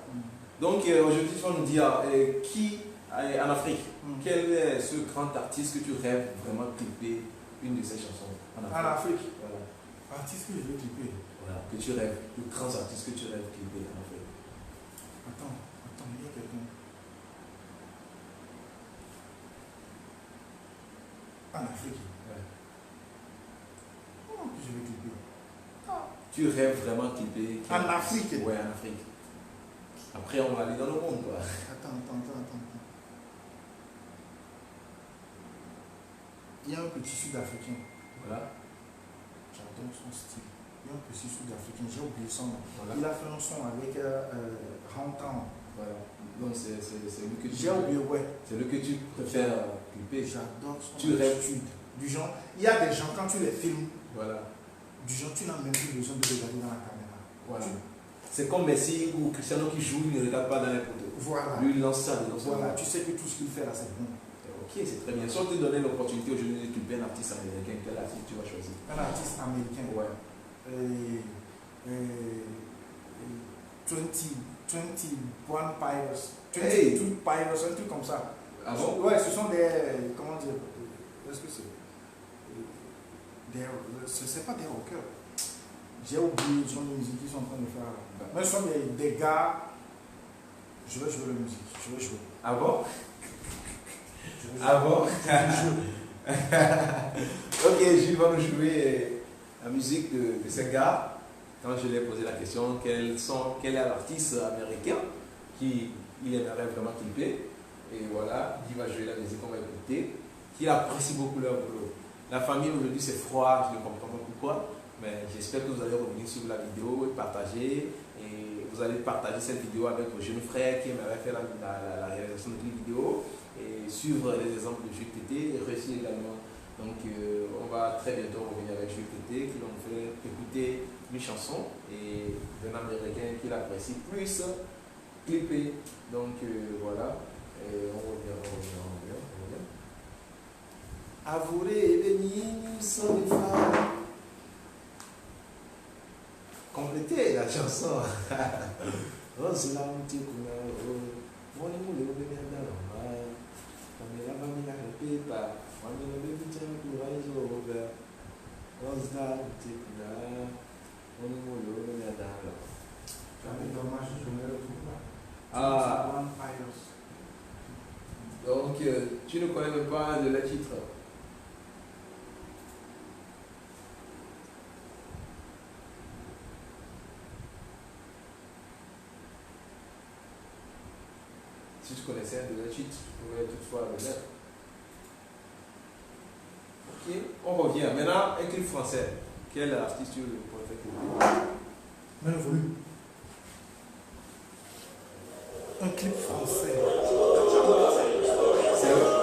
Donc aujourd'hui, tu vas nous dire qui, en Afrique, quel est ce grand artiste que tu rêves vraiment de clipper une de ses chansons en Afrique? Voilà. Artiste que je veux clipper. Voilà, que tu rêves, le grand artiste que tu rêves de clipper en Afrique. Attends, il y a quelqu'un. En Afrique? Comment que je veux clipper? Tu rêves vraiment de clipper en Afrique? Oui, en Afrique. Après, on va aller dans le monde, quoi. Attends. Il y a un petit sud-africain. Voilà. J'adore son style. Il y a un petit sud-africain, j'ai oublié son nom. Voilà. Il a fait un son avec Rantan. Voilà. Donc c'est lui que tu... J'ai oublié, ouais. C'est lui que tu préfères clipper. J'adore son Tu rêves. Du genre, il y a des gens, quand tu les filmes, voilà. Du genre, tu n'as même plus besoin de regarder dans la caméra. Voilà. C'est comme Messi ou Cristiano qui joue, il ne regarde pas dans les poteaux. Voilà. Lui, il lance ça. Voilà, tu sais que tout ce qu'il fait là, c'est bon. Ok, c'est très bien. Si on te donnait l'opportunité aujourd'hui de clipper un artiste américain, quel artiste tu vas choisir? Un artiste américain? Ouais. 21 Pilots. 22 Pilots, un truc comme ça. Ah bon? Ouais, ce sont des. Comment dire? Est-ce que c'est? C'est pas des rockers. J'ai oublié le son de musique qu'ils sont en train de faire. Mais ce sont des gars. Je vais jouer la musique. Je vais jouer. Ah bon? Ah bon? Ok, Gilles va nous jouer la musique de ces gars. Quand je lui ai posé la question, quel est l'artiste américain qui il aimerait vraiment clipper? Et voilà, il va jouer la musique qu'on va écouter, qu'il apprécie beaucoup leur boulot. La famille aujourd'hui c'est froid, je ne comprends pas pourquoi, mais j'espère que vous allez revenir sur la vidéo et partager. Et vous allez partager cette vidéo avec vos jeunes frères qui aimeraient faire la réalisation de cette vidéo et suivre les exemples de Jules Tété et réussir également. Donc on va très bientôt revenir avec Jules Tété qui va nous faire écouter une chanson et d'un américain qui l'apprécie plus clipper. Donc voilà, et on revient. Avouez les mines sont les femmes. Complétez la chanson. Rose là, un petit coup là, mon amour, le bébé dans l'homme. Comme la famille n'a répété pas. Moi, je ne vais pas dire que courage au revers. Rose là, un petit coup là, mon amour, le bébé dans l'homme. J'avais dommage, je ne le trouve pas. Ah. Donc, tu ne connais même pas le titre. Si tu connaissais un de la cheat, tu pourrais toutefois le mettre. Ok, on revient. Maintenant, un clip français. Quel artiste tu pourrais faire clipper? Mais le volume. Un clip français. C'est eux.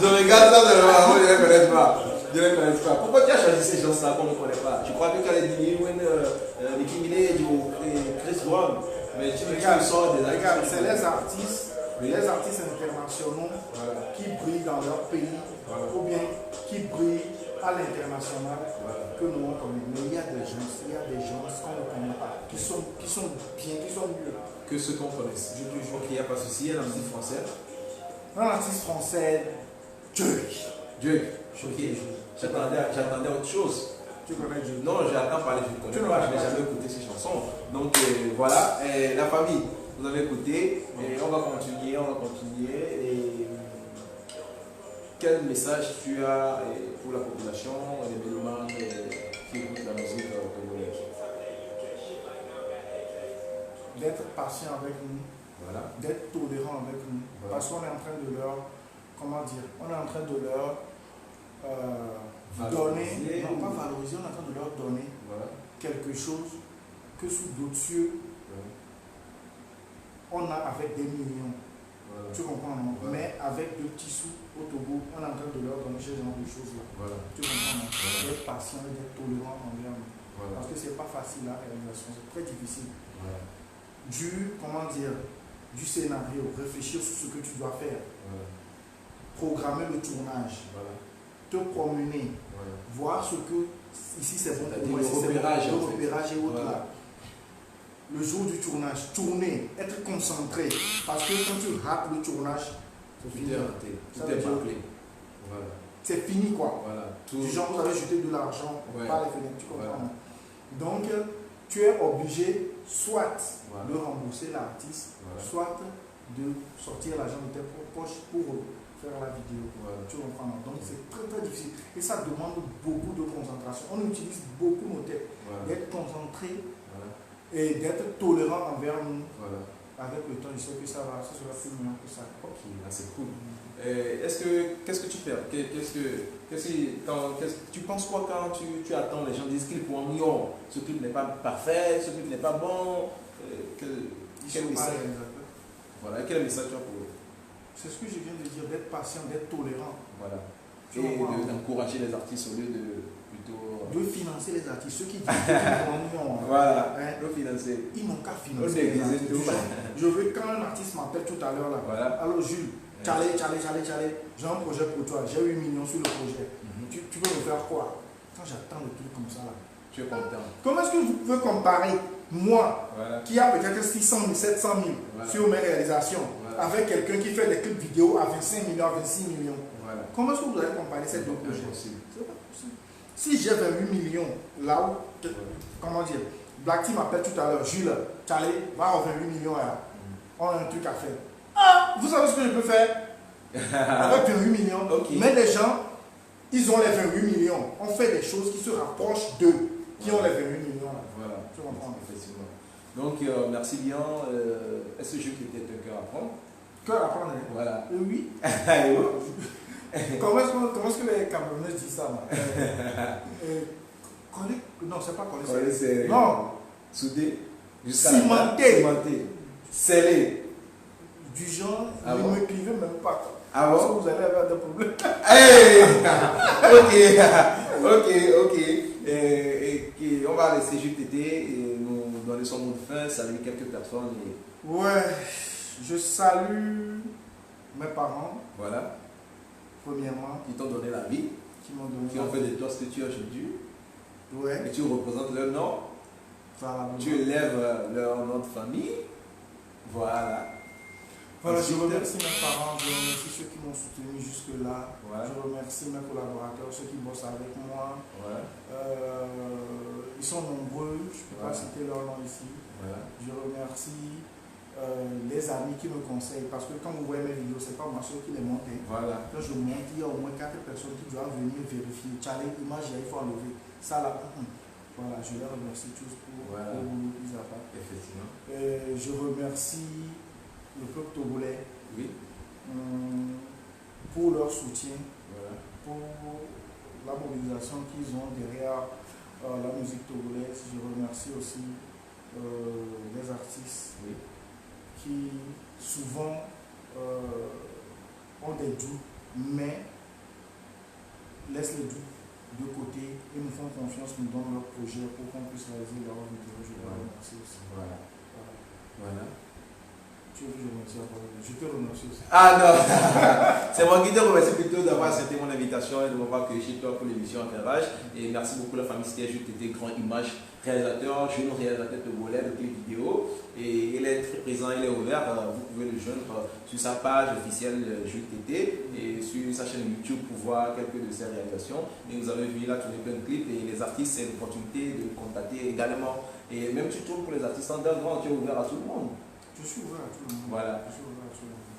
Je regarde ça de loin, moi je ne les connais pas. Je ne les connais pas. Pourquoi tu as choisi ces gens-là qu'on ne connaît pas? Je crois que tu as dit Nicki Minaj ou Chris Brown, mais tu sors des regarde, c'est les artistes internationaux qui brillent dans leur pays ou bien qui brillent à l'international que nous on connaît. Mais il y a des gens qu'on ne connaît pas, qui sont bien, qui sont mieux que ceux qu'on connaît. Ok, il n'y a pas de souci, il y a un artiste français. Un artiste français, Drake. Drake. choqué. J'attendais autre chose. Tu connais Dieu? Non, j'attends parler, je ne connais pas, je n'ai jamais écouté ces chansons. Donc voilà, la famille, vous avez écouté, et on va continuer. Et quel message tu as pour la population, les mélomanes qui écoutent la musique congolaise? D'être patient avec nous, voilà. D'être tolérant avec nous, voilà. Parce qu'on est en train de leur, comment dire, on est en train de leur donner, non pas valoriser, on est en train de leur donner voilà. Quelque chose que sous d'autres cieux, voilà. On a avec des millions. Voilà. Tu comprends, non? Voilà. Mais avec deux petits sous au Togo, on est en train de leur donner ce genre de choses là. Voilà. Tu comprends, non? Voilà. D'être patient et d'être tolérant envers nous. Voilà. Parce que c'est pas facile la réalisation, c'est très difficile. Voilà. Du scénario, réfléchir sur ce que tu dois faire, voilà. Programmer le tournage, voilà. Te promener, voilà. Voir ce que ici c'est bon pour moi, le repérage et autres voilà. Là. Le jour du tournage, tourner, être concentré, parce que quand tu rates le tournage, c'est fini. Tout est bouclé. Voilà. C'est fini quoi. Voilà. Du genre vous avez jeté de l'argent ouais. Par les fenêtres, tu comprends. Voilà. Donc tu es obligé soit voilà. De rembourser l'artiste, voilà. Soit de sortir l'argent de tes poches pour faire la vidéo. Voilà. Tu comprends? Donc c'est très très difficile. Et ça demande beaucoup de concentration. On utilise beaucoup nos têtes. Voilà. D'être concentré voilà. Et d'être tolérant envers nous. Voilà. Avec le temps, je sais que ça sera plus meilleur que ça. Ok, c'est cool. Qu'est-ce que tu fais? Tu penses quoi quand tu attends les gens disent qu'ils pourront dire oh, ce clip n'est pas parfait, ce clip n'est pas bon? Quel message? Voilà, quel message tu as pour eux? C'est ce que je viens de dire, d'être patient, d'être tolérant. Voilà. Et d'encourager les artistes au lieu de plutôt. De financer les artistes. Ceux qui disent qu'ils vont voilà, de financer. Ils n'ont qu'à financer. Je veux quand un artiste m'appelle tout à l'heure là. Voilà. Alors Jules, Tchalé, j'ai un projet pour toi, j'ai 8 millions sur le projet. Tu peux me faire quoi? Quand j'attends le truc comme ça là. Tu es content. Comment est-ce que vous pouvez comparer moi voilà. Qui a peut-être 600 000, 700 000 voilà. Sur mes réalisations voilà. Avec quelqu'un qui fait des clips vidéo à 25 millions, à 26 millions voilà. Comment est-ce que vous allez comparer ces deux projets? C'est pas possible. Si j'ai 28 millions là où, comment dire, Black Team m'appelle tout à l'heure, Jules, Tchalé, va avoir 28 millions là. On a un truc à faire. Ah, vous savez ce que je peux faire avec 28 millions okay. Mais les gens, ils ont les 28 millions. On fait des choses qui se rapprochent d'eux, qui ont les 28 millions là. Voilà. Tu comprends? Effectivement. Donc, merci bien. Est-ce que je peux peut-être un cœur à prendre? Cœur à prendre, hein? Voilà. Oui. Comment est-ce que les Camerounais disent ça? Non, c'est pas collé. C'est non. Soudé. Cimenté. Scellé. Du genre, ne me clivez même pas. Ah bon? Parce que vous allez avoir des problèmes. Hey! Ok. Et on va laisser JTT et nous donner son mot de fin, saluer quelques plateformes. Ouais, je salue mes parents. Voilà. Premièrement. Qui t'ont donné la vie. Qui ont fait de toi ce que tu es aujourd'hui. Ouais. Et tu représentes leur nom. Voilà. Tu élèves leur nom de famille. Voilà. Voilà, je remercie mes parents, je remercie ceux qui m'ont soutenu jusque-là. Ouais. Je remercie mes collaborateurs, ceux qui bossent avec moi. Ouais. Ils sont nombreux, je ne peux pas citer leur nom ici. Ouais. Je remercie les amis qui me conseillent, parce que quand vous voyez mes vidéos, ce n'est pas moi seul qui les monte. Voilà. Quand je monte, il y a au moins 4 personnes qui doivent venir vérifier. Tchalé, image, il faut enlever. Ça là, voilà, je les remercie tous pour le boulot qu'ils apportent. Effectivement. Je remercie le peuple togolais oui. Pour leur soutien, voilà. Pour la mobilisation qu'ils ont derrière la musique togolaise. Je remercie aussi les artistes oui. Qui souvent ont des doutes, mais laissent les doutes de côté et nous font confiance, nous donnent leur projet pour qu'on puisse réaliser leur vidéo. Je les remercie aussi. Voilà. Je Je te remercie aussi. Ah non, c'est moi qui te remercie plutôt d'avoir accepté mon invitation et de m'avoir accueilli chez toi pour l'émission Affairage. Et merci beaucoup la famille C'était JTT, grand image, réalisateur, jeune réalisateur togolais de clips vidéo. Et il est très présent, il est ouvert. Vous pouvez le joindre sur sa page officielle JTT et sur sa chaîne YouTube pour voir quelques de ses réalisations. Et vous avez vu, il a tourné plein de clips et les artistes, c'est l'opportunité de le contacter également. Et même tu tournes pour les artistes underground, tu es ouvert à tout le monde. Je suis ouvert à tout le monde. Voilà.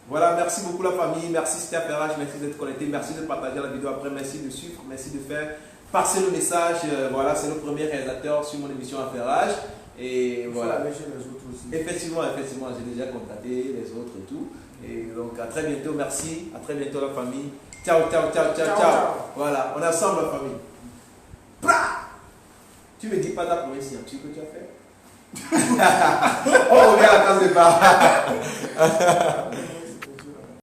Voilà, merci beaucoup la famille, merci C'était Affairage, merci d'être connecté, merci de partager la vidéo après, merci de suivre, merci de faire passer le message. Voilà, c'est le premier réalisateur sur mon émission Affairage. Et voilà. Aller chez les autres aussi. Effectivement, j'ai déjà contacté les autres et tout. Et donc à très bientôt, merci, à très bientôt la famille. Ciao. Voilà, on est ensemble la famille. Tu me dis pas ta première signature que tu as fait. Oh, regarde la case de départ.